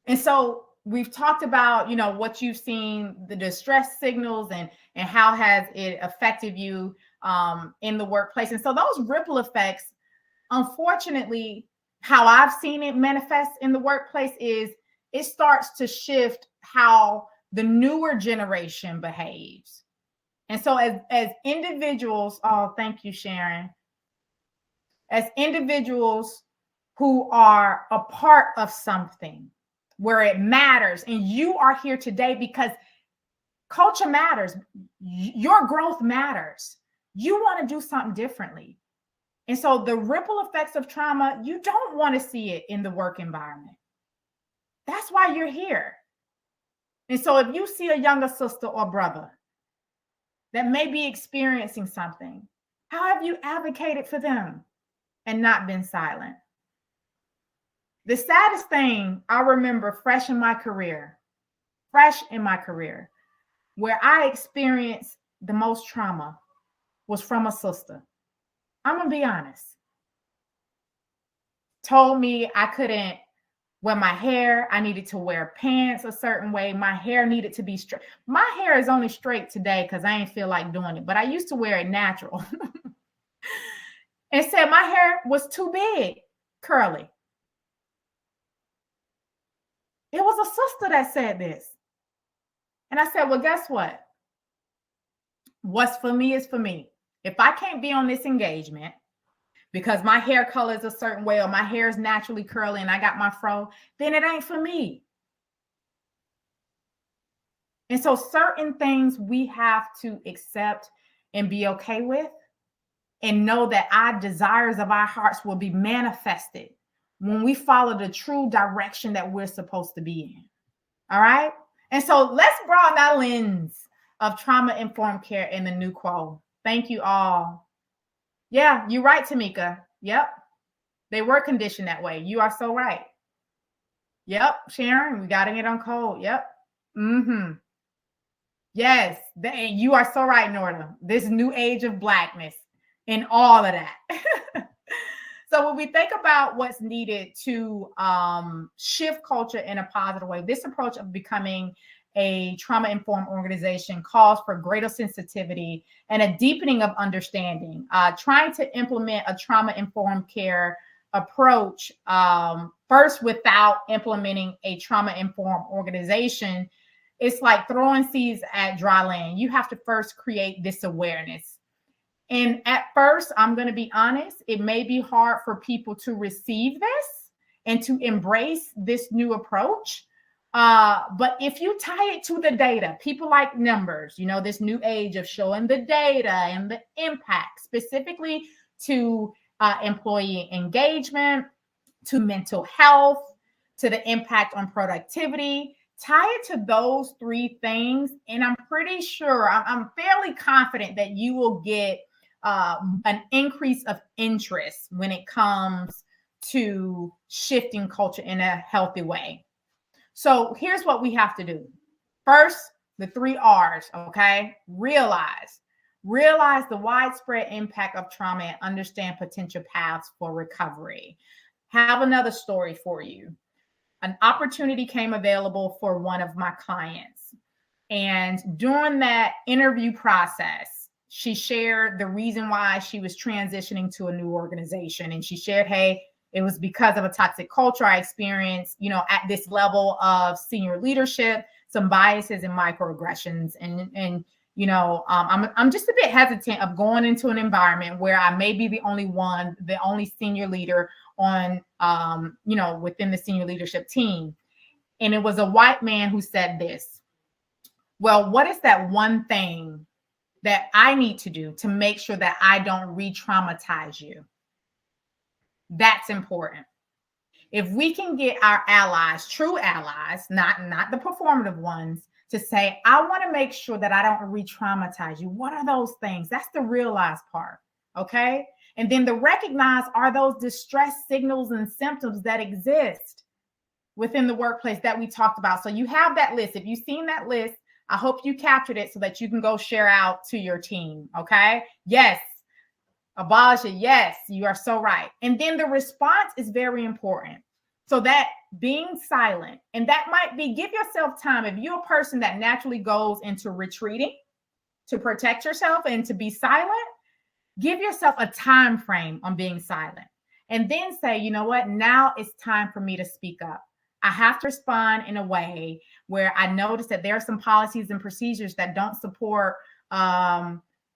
And so we've talked about, what you've seen, the distress signals, and how has it affected you in the workplace. And so those ripple effects, unfortunately, how I've seen it manifest in the workplace is it starts to shift how the newer generation behaves. And so as individuals, oh, thank you, Sharon. As individuals who are a part of something where it matters, and you are here today because culture matters, your growth matters. You want to do something differently. And so the ripple effects of trauma, you don't want to see it in the work environment. That's why you're here. And so if you see a younger sister or brother that may be experiencing something, how have you advocated for them and not been silent? The saddest thing I remember fresh in my career, where I experienced the most trauma was from a sister. I'm going to be honest. told me I couldn't wear my hair. I needed to wear pants a certain way. My hair needed to be straight. My hair is only straight today because I ain't feel like doing it, but I used to wear it natural. And said my hair was too big, curly. It was a sister that said this. And I said, well, guess what? What's for me is for me. If I can't be on this engagement because my hair color is a certain way or my hair is naturally curly and I got my fro, then it ain't for me. And so certain things we have to accept and be okay with and know that our desires of our hearts will be manifested when we follow the true direction that we're supposed to be in. All right. And so let's broaden our lens of trauma-informed care in the new quo. Thank you all. Yeah, you're right, Tamika. Yep. They were conditioned that way. You are so right. Yep, Sharon, we got to get on code. Yep. Mm-hmm. Yes, you are so right, Norda. This new age of Blackness and all of that. So when we think about what's needed to shift culture in a positive way, this approach of becoming a trauma-informed organization calls for greater sensitivity and a deepening of understanding. Trying to implement a trauma-informed care approach first without implementing a trauma-informed organization, it's like throwing seeds at dry land. You have to first create this awareness. And at first, I'm going to be honest, it may be hard for people to receive this and to embrace this new approach. But if you tie it to the data, people like numbers, you know, this new age of showing the data and the impact specifically to employee engagement, to mental health, to the impact on productivity, tie it to those three things. And I'm pretty sure, I'm fairly confident that you will get an increase of interest when it comes to shifting culture in a healthy way. So here's what we have to do. First, the 3 R's, okay? Realize the widespread impact of trauma and understand potential paths for recovery. Have another story for you. An opportunity came available for one of my clients. And during that interview process, she shared the reason why she was transitioning to a new organization. And she shared, hey, it was because of a toxic culture I experienced, you know, at this level of senior leadership, some biases and microaggressions. And you know, I'm just a bit hesitant of going into an environment where I may be the only senior leader on, you know, within the senior leadership team. And it was a white man who said this. Well, what is that one thing that I need to do to make sure that I don't re-traumatize you? That's important. If we can get our allies, true allies, not the performative ones, to say, I want to make sure that I don't re-traumatize you. What are those things? That's the realize part, okay? And then the recognize are those distress signals and symptoms that exist within the workplace that we talked about. So you have that list. If you've seen that list, I hope you captured it so that you can go share out to your team, okay? Yes, abolish it. Yes, you are so right. And then the response is very important. So that being silent, and that might be, give yourself time. If you're a person that naturally goes into retreating to protect yourself and to be silent, give yourself a time frame on being silent. And then say, you know what, now it's time for me to speak up. I have to respond in a way where I notice that there are some policies and procedures that don't support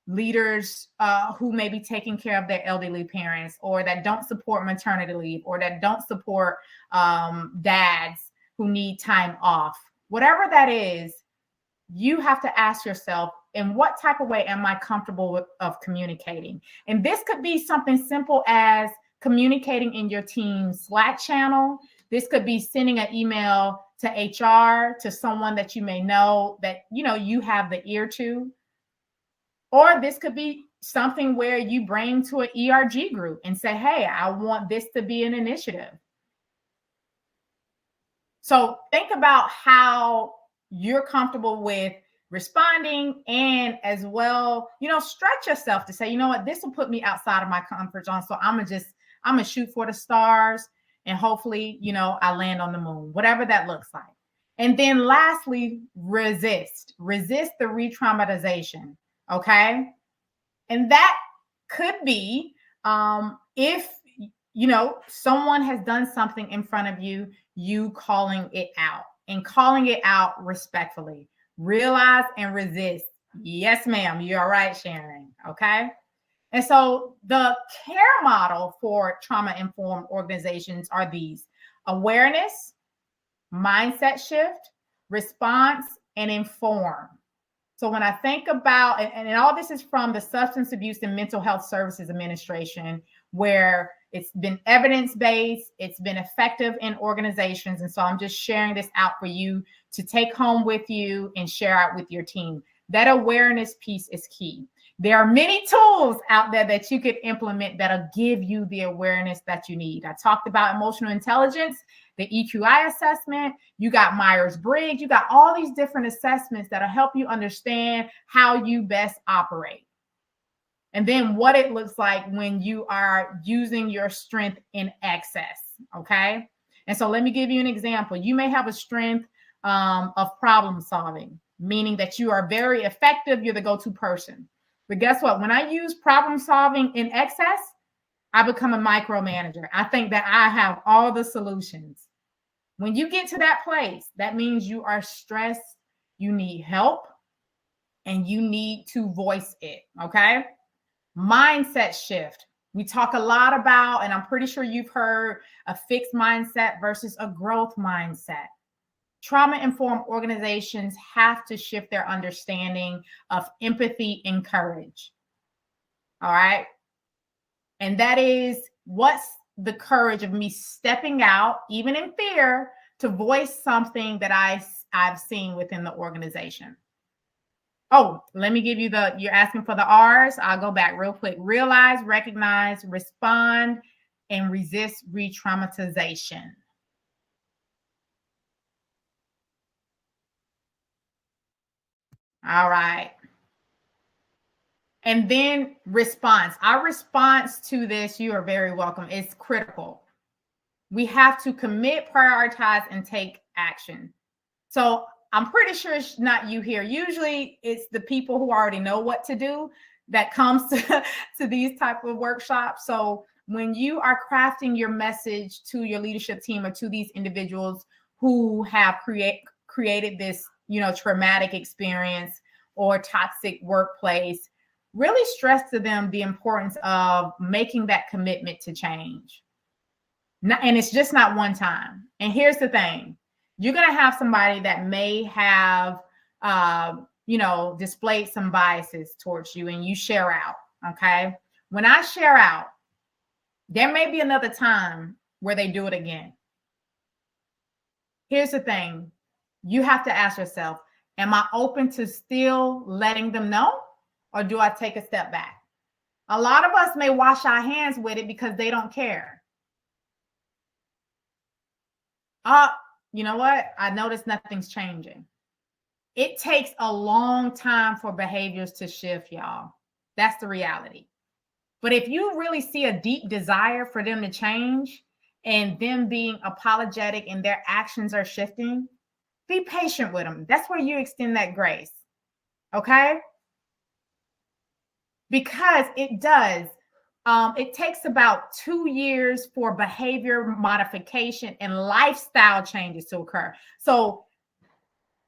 leaders who may be taking care of their elderly parents, or that don't support maternity leave, or that don't support dads who need time off. Whatever that is, you have to ask yourself, in what type of way am I comfortable of communicating? And this could be something simple as communicating in your team's Slack channel. This could be sending an email to HR, to someone that you may know that, you know, you have the ear to. Or this could be something where you bring to an ERG group and say, hey, I want this to be an initiative. So think about how you're comfortable with responding, and as well, you know, stretch yourself to say, you know what, this will put me outside of my comfort zone. So I'm gonna shoot for the stars. And hopefully, I land on the moon, whatever that looks like. And then lastly, resist the re-traumatization. Okay. And that could be if, someone has done something in front of you, you calling it out and calling it out respectfully. Realize and resist. Yes, ma'am. You're all right, Sharon. Okay. And so the care model for trauma-informed organizations are these: awareness, mindset shift, response, and inform. So when I think about, and all this is from the Substance Abuse and Mental Health Services Administration, where it's been evidence-based, it's been effective in organizations. And so I'm just sharing this out for you to take home with you and share out with your team. That awareness piece is key. There are many tools out there that you could implement that'll give you the awareness that you need. I talked about emotional intelligence, the EQI assessment. You got Myers-Briggs. You got all these different assessments that'll help you understand how you best operate. And then what it looks like when you are using your strength in excess. Okay. And so let me give you an example. You may have a strength of problem solving, meaning that you are very effective. You're the go-to person. But guess what? When I use problem solving in excess, I become a micromanager. I think that I have all the solutions. When you get to that place, that means you are stressed, you need help, and you need to voice it. Okay. Mindset shift. We talk a lot about, and I'm pretty sure you've heard, a fixed mindset versus a growth mindset. Trauma-informed organizations have to shift their understanding of empathy and courage. All right. And that is, what's the courage of me stepping out, even in fear, to voice something that I've seen within the organization. Oh, let me give you you're asking for the R's. I'll go back real quick. Realize, recognize, respond, and resist re-traumatization. All right. And then response. Our response to this, you are very welcome, is critical. We have to commit, prioritize, and take action. So I'm pretty sure it's not you here. Usually it's the people who already know what to do that comes to these type of workshops. So when you are crafting your message to your leadership team or to these individuals who have created this, traumatic experience or toxic workplace, really stress to them the importance of making that commitment to change. And it's just not one time. And here's the thing. You're going to have somebody that may have, displayed some biases towards you, and you share out. Okay. When I share out, there may be another time where they do it again. Here's the thing. You have to ask yourself, am I open to still letting them know, or do I take a step back? A lot of us may wash our hands with it because they don't care. You know what? I noticed nothing's changing. It takes a long time for behaviors to shift, y'all. That's the reality. But if you really see a deep desire for them to change and them being apologetic and their actions are shifting, be patient with them. That's where you extend that grace. Okay? Because it does. It takes about 2 years for behavior modification and lifestyle changes to occur. So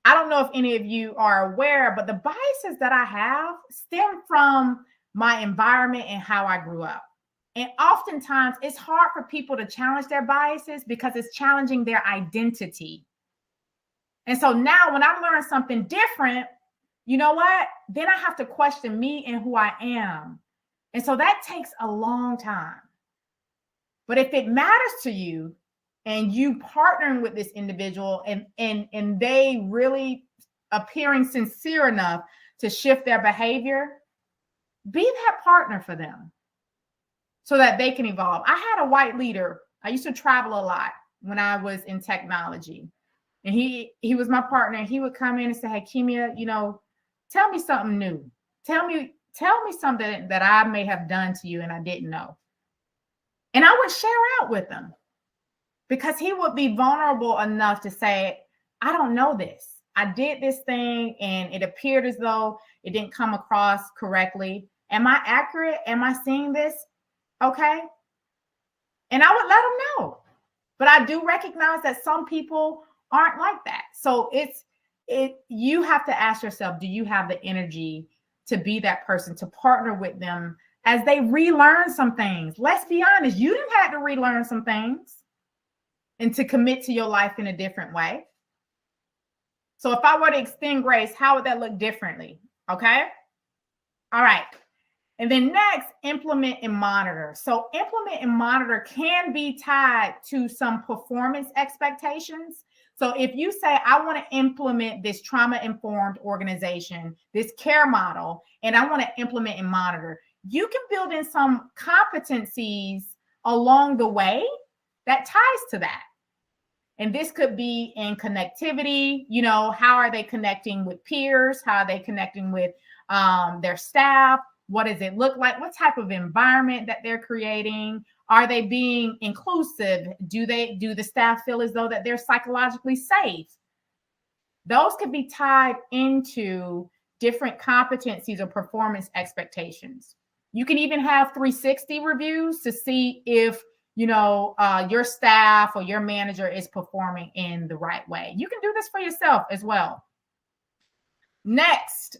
I don't know if any of you are aware, but the biases that I have stem from my environment and how I grew up. And oftentimes it's hard for people to challenge their biases because it's challenging their identity. And so now when I learn something different, you know what? Then I have to question me and who I am. And so that takes a long time. But if it matters to you and you partnering with this individual and they really appearing sincere enough to shift their behavior, be that partner for them so that they can evolve. I had a white leader. I used to travel a lot when I was in technology. And he was my partner. He would come in and say, Hakemia, tell me something new. Tell me something that I may have done to you and I didn't know. And I would share out with them. because he would be vulnerable enough to say, I don't know this. I did this thing and it appeared as though it didn't come across correctly. Am I accurate? Am I seeing this? Okay. And I would let him know. But I do recognize that some people aren't like that. So you have to ask yourself, do you have the energy to be that person, to partner with them as they relearn some things? Let's be honest, you didn't have to relearn some things and to commit to your life in a different way. So if I were to extend grace, how would that look differently? Okay. All right. And then next, implement and monitor. So implement and monitor can be tied to some performance expectations. So if you say, I want to implement this trauma-informed organization, this care model, and I want to implement and monitor, you can build in some competencies along the way that ties to that. And this could be in connectivity. You know, how are they connecting with peers? How are they connecting with their staff? What does it look like? What type of environment that they're creating? Are they being inclusive? Do the staff feel as though that they're psychologically safe? Those could be tied into different competencies or performance expectations. You can even have 360 reviews to see if your staff or your manager is performing in the right way. You can do this for yourself as well. Next,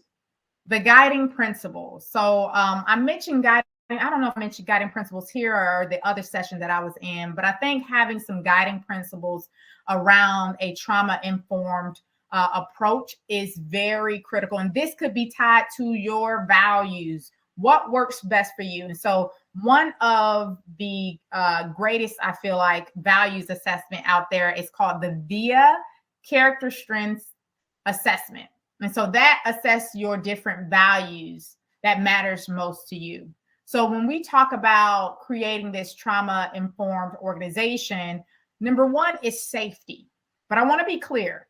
the guiding principles. So I mentioned guiding. I don't know if I mentioned guiding principles here or the other session that I was in, but I think having some guiding principles around a trauma-informed approach is very critical. And this could be tied to your values. What works best for you? And so one of the greatest, I feel like, values assessment out there is called the VIA Character Strengths Assessment. And so that assesses your different values that matters most to you. So when we talk about creating this trauma-informed organization, number one is safety. But I want to be clear,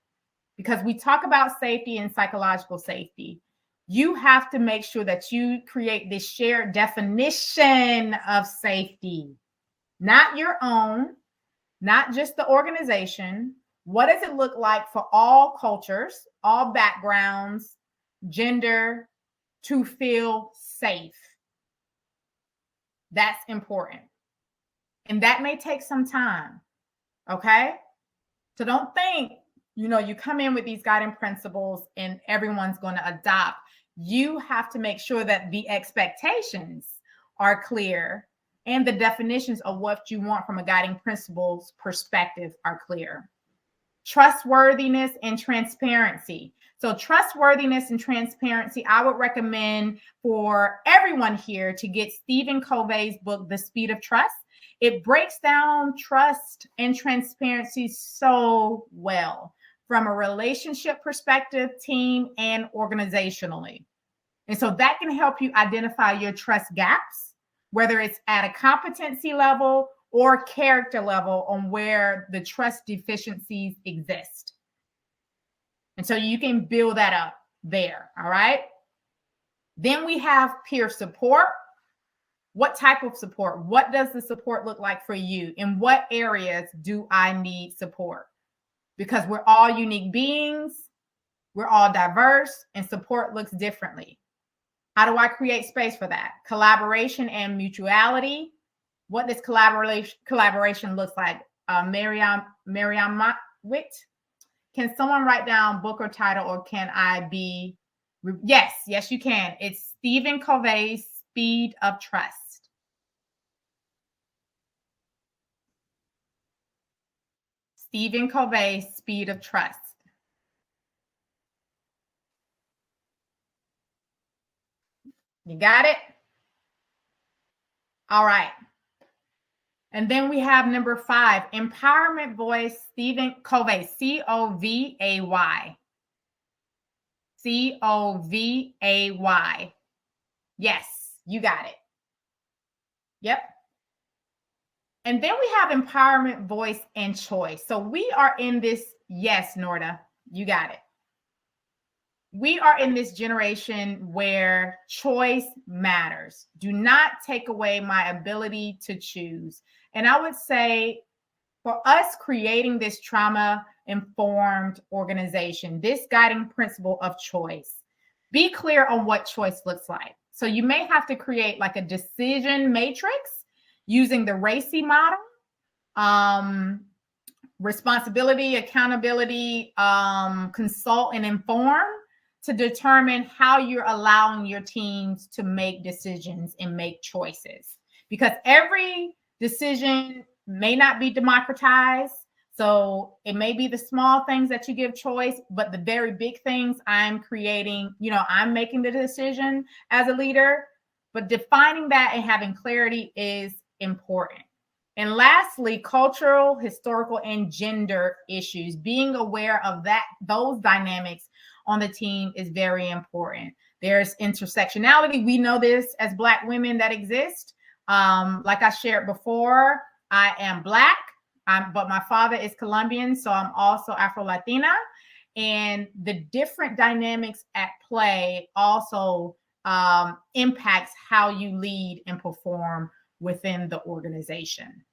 because we talk about safety and psychological safety. You have to make sure that you create this shared definition of safety, not your own, not just the organization. What does it look like for all cultures, all backgrounds, gender, to feel safe? That's important. And that may take some time. Okay. So don't think, you come in with these guiding principles and everyone's going to adopt. You have to make sure that the expectations are clear and the definitions of what you want from a guiding principles perspective are clear. Trustworthiness and transparency. So trustworthiness and transparency, I would recommend for everyone here to get Stephen Covey's book, The Speed of Trust. It breaks down trust and transparency so well from a relationship perspective, team, and organizationally. And so that can help you identify your trust gaps, whether it's at a competency level or character level on where the trust deficiencies exist. And so you can build that up there. All right. Then we have peer support. What type of support? What does the support look like for you? In what areas do I need support? Because we're all unique beings. We're all diverse, and support looks differently. How do I create space for that? Collaboration and mutuality. What does collaboration look like? Miriam Witt. Can someone write down book or title, or can I be? Yes, you can. It's Stephen Covey's Speed of Trust. Stephen Covey's Speed of Trust. You got it? All right. And then we have number 5, Empowerment Voice, Stephen Covey, Covay. Covay. Yes, you got it. Yep. And then we have Empowerment Voice and Choice. So we are in this, yes, Norda, you got it. We are in this generation where choice matters. Do not take away my ability to choose. And I would say For us creating this trauma-informed organization, this guiding principle of choice, be clear on what choice looks like. So you may have to create like a decision matrix using the RACI model, responsibility, accountability, consult and inform, to determine how you're allowing your teams to make decisions and make choices. Because every decision may not be democratized. So it may be the small things that you give choice, but the very big things I'm creating, I'm making the decision as a leader. But defining that and having clarity is important. And lastly, cultural, historical, and gender issues. Being aware of those dynamics on the team is very important. There's intersectionality. We know this as Black women that exist. Like I shared before, I am Black, but my father is Colombian, so I'm also Afro-Latina. And the different dynamics at play also impacts how you lead and perform within the organization.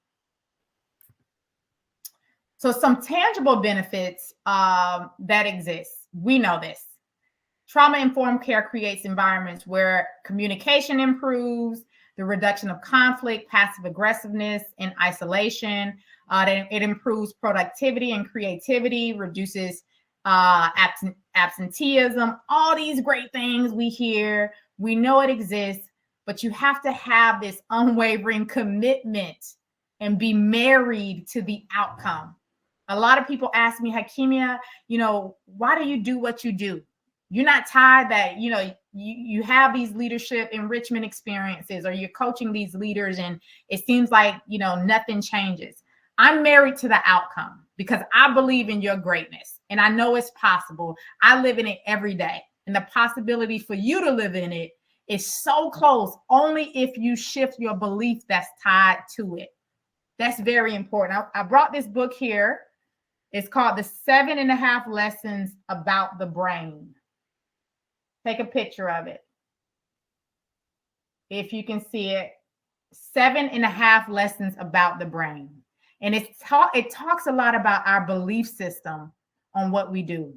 So some tangible benefits that exist. We know this. Trauma-informed care creates environments where communication improves, the reduction of conflict, passive aggressiveness, and isolation. It improves productivity and creativity, reduces absenteeism, all these great things we hear. We know it exists, but you have to have this unwavering commitment and be married to the outcome. A lot of people ask me, Hakemia, why do you do what you do? You're not tired that, you have these leadership enrichment experiences, or you're coaching these leaders and it seems like, nothing changes. I'm married to the outcome because I believe in your greatness and I know it's possible. I live in it every day. And the possibility for you to live in it is so close only if you shift your belief that's tied to it. That's very important. I brought this book here. It's called The 7.5 Lessons About the Brain. Take a picture of it. If you can see it, 7.5 Lessons About the Brain. And it talks a lot about our belief system on what we do.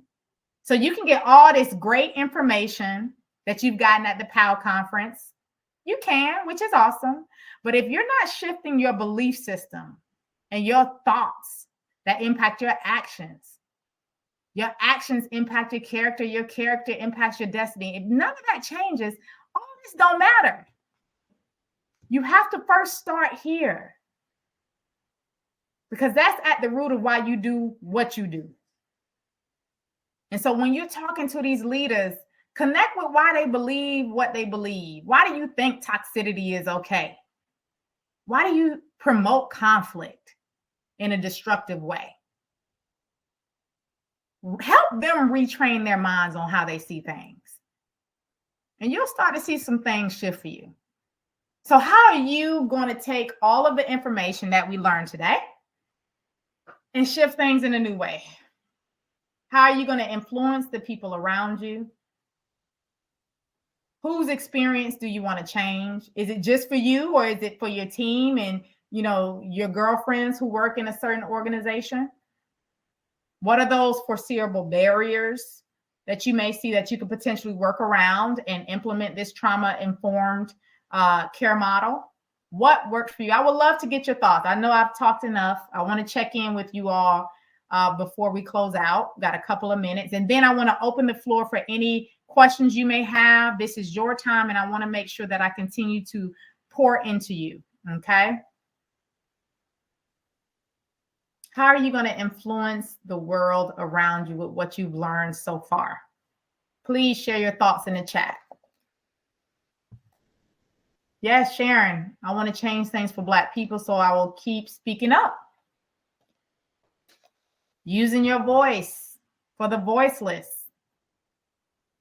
So you can get all this great information that you've gotten at the POW conference. You can, which is awesome. But if you're not shifting your belief system and your thoughts that impact your actions impact your character impacts your destiny. If none of that changes, all this don't matter. You have to first start here, because that's at the root of why you do what you do. And so when you're talking to these leaders, connect with why they believe what they believe. Why do you think toxicity is okay? Why do you promote conflict in a destructive way? Help them retrain their minds on how they see things. And you'll start to see some things shift for you. So how are you going to take all of the information that we learned today and shift things in a new way? How are you going to influence the people around you? Whose experience do you want to change? Is it just for you, or is it for your team and, your girlfriends who work in a certain organization? What are those foreseeable barriers that you may see that you could potentially work around and implement this trauma-informed care model? What works for you? I would love to get your thoughts. I know I've talked enough. I want to check in with you all before we close out. Got a couple of minutes. And then I want to open the floor for any questions you may have. This is your time, and I want to make sure that I continue to pour into you. Okay? How are you going to influence the world around you with what you've learned so far? Please share your thoughts in the chat. Yes, Sharon, I want to change things for Black people, so I will keep speaking up. Using your voice for the voiceless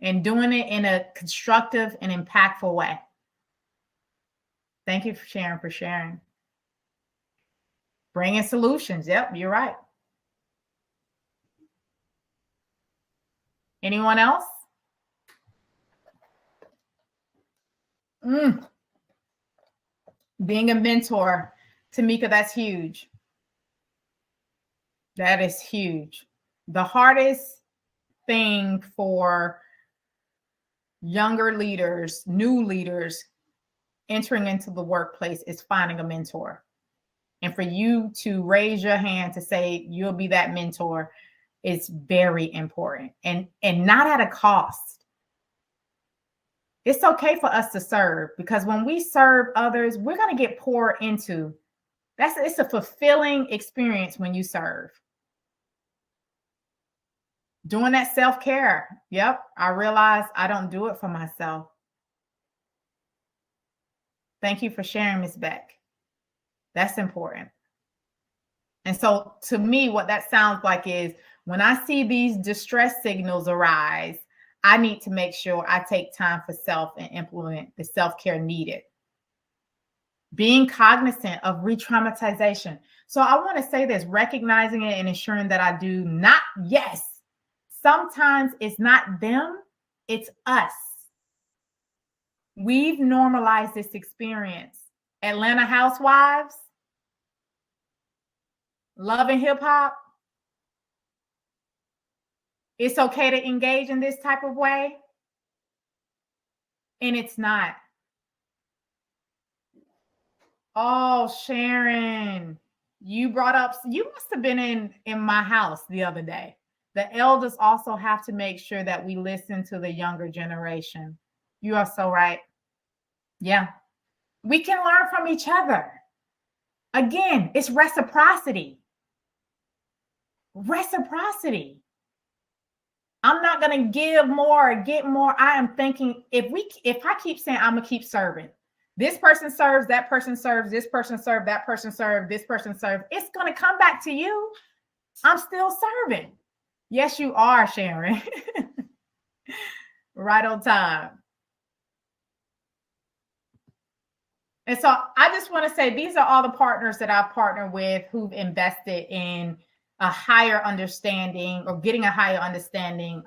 and doing it in a constructive and impactful way. Thank you for sharing. Bringing solutions. Yep, you're right. Anyone else? Being a mentor, Tamika, that's huge. That is huge. The hardest thing for younger leaders, new leaders entering into the workplace is finding a mentor. And for you to raise your hand to say you'll be that mentor is very important, and not at a cost. It's okay for us to serve, because when we serve others, we're going to get poured into. It's a fulfilling experience when you serve. Doing that self-care. Yep. I realize I don't do it for myself. Thank you for sharing, Ms. Beck. That's important. And so to me, what that sounds like is when I see these distress signals arise, I need to make sure I take time for self and implement the self-care needed. Being cognizant of re-traumatization. So I want to say this, recognizing it and ensuring that I do not, yes, sometimes it's not them, it's us. We've normalized this experience. Atlanta Housewives, Love and Hip Hop. It's okay to engage in this type of way. And it's not. Oh, Sharon, you brought up, you must have been in my house the other day. The elders also have to make sure that we listen to the younger generation. You are so right. Yeah. We can learn from each other. Again, it's reciprocity. Reciprocity. I'm not going to give more or get more. I am thinking if I keep saying I'm going to keep serving, this person serves, that person serves, this person serves, that person serves, this person serves, it's going to come back to you. I'm still serving. Yes, you are, Sharon. Right on time. And so I just want to say these are all the partners that I've partnered with who've invested in a higher understanding or getting a higher understanding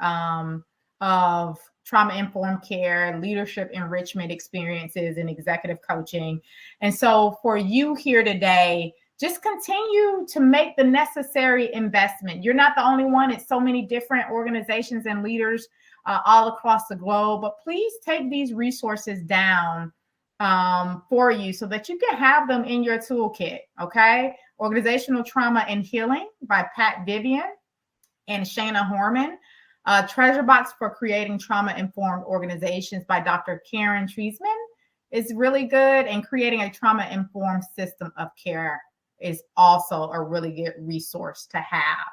of trauma-informed care, leadership enrichment experiences, and executive coaching. And so for you here today, just continue to make the necessary investment. You're not the only one. It's so many different organizations and leaders all across the globe. But please take these resources down for you so that you can have them in your toolkit. Okay. Organizational Trauma and Healing by Pat Vivian and Shana Horman. Treasure Box for Creating Trauma-Informed Organizations by Dr. Karen Treisman is really good. And Creating a Trauma-Informed System of Care is also a really good resource to have.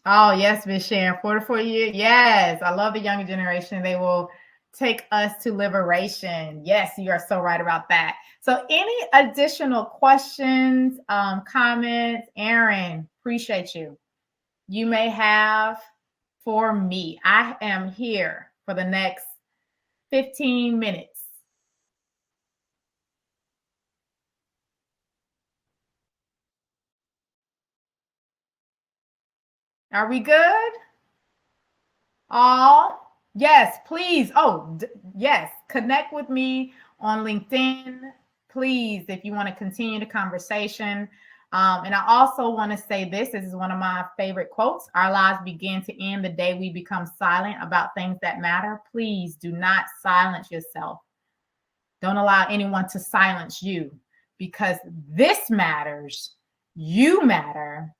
Oh, yes, Ms. Sharon, 44 years. Yes, I love the younger generation. They will take us to liberation. Yes, you are so right about that. So any additional questions, comments? Aaron, appreciate you. You may have for me. I am here for the next 15 minutes. Are we good? All? Yes, please. Oh, yes. Connect with me on LinkedIn, please, if you want to continue the conversation. And I also want to say this is one of my favorite quotes. Our lives begin to end the day we become silent about things that matter. Please do not silence yourself. Don't allow anyone to silence you, because this matters. You matter.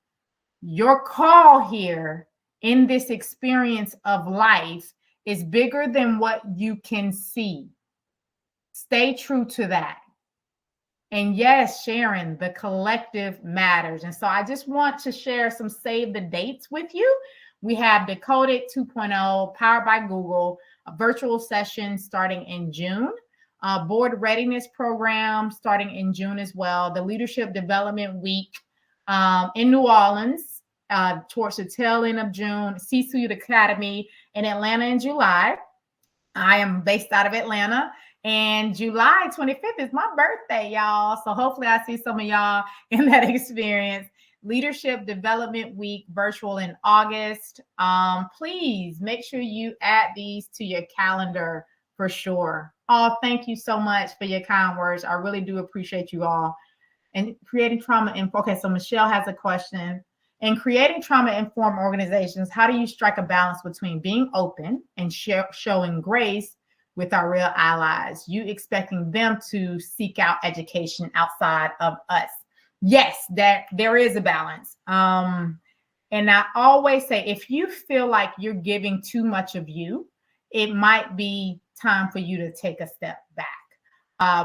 Your call here in this experience of life is bigger than what you can see. Stay true to that. And yes, Sharon, the collective matters. And so I just want to share some save the dates with you. We have Decoded 2.0, powered by Google, a virtual session starting in June, board readiness program starting in June as well, the Leadership Development Week in New Orleans towards the tail end of June, C-Suite Academy in Atlanta in July. I am based out of Atlanta. And July 25th is my birthday, y'all. So hopefully I see some of y'all in that experience. Leadership Development Week virtual in August. Please make sure you add these to your calendar for sure. Oh, thank you so much for your kind words. I really do appreciate you all. And creating trauma-informed. Okay, so Michelle has a question. In creating trauma-informed organizations, how do you strike a balance between being open and showing grace with our real allies? You expecting them to seek out education outside of us? Yes, there is a balance. And I always say, if you feel like you're giving too much of you, it might be time for you to take a step back.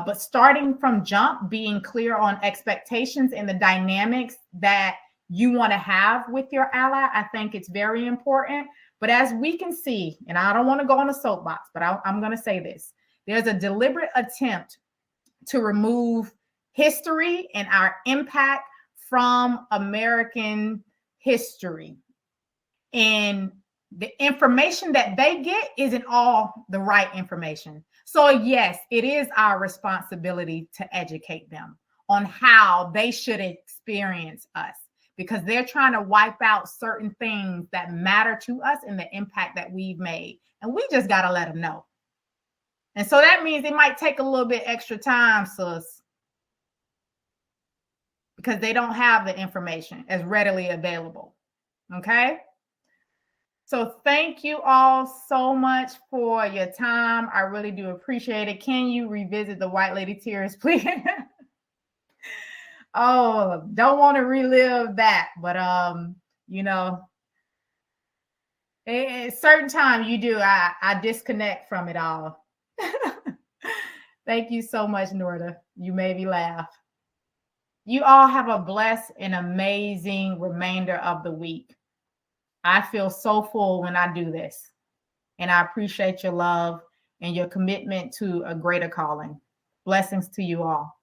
But starting from jump, being clear on expectations and the dynamics that you want to have with your ally, I think it's very important. But as we can see, and I don't want to go on a soapbox, but I'm going to say this, there's a deliberate attempt to remove history and our impact from American history. And the information that they get isn't all the right information. So yes, it is our responsibility to educate them on how they should experience us, because they're trying to wipe out certain things that matter to us and the impact that we've made. And we just got to let them know. And so that means it might take a little bit extra time, sis, because they don't have the information as readily available. Okay? So thank you all so much for your time. I really do appreciate it. Can you revisit the White Lady Tears, please? Oh, don't want to relive that. But, you know, at certain time you do. I disconnect from it all. Thank you so much, Norda. You made me laugh. You all have a blessed and amazing remainder of the week. I feel so full when I do this. And I appreciate your love and your commitment to a greater calling. Blessings to you all.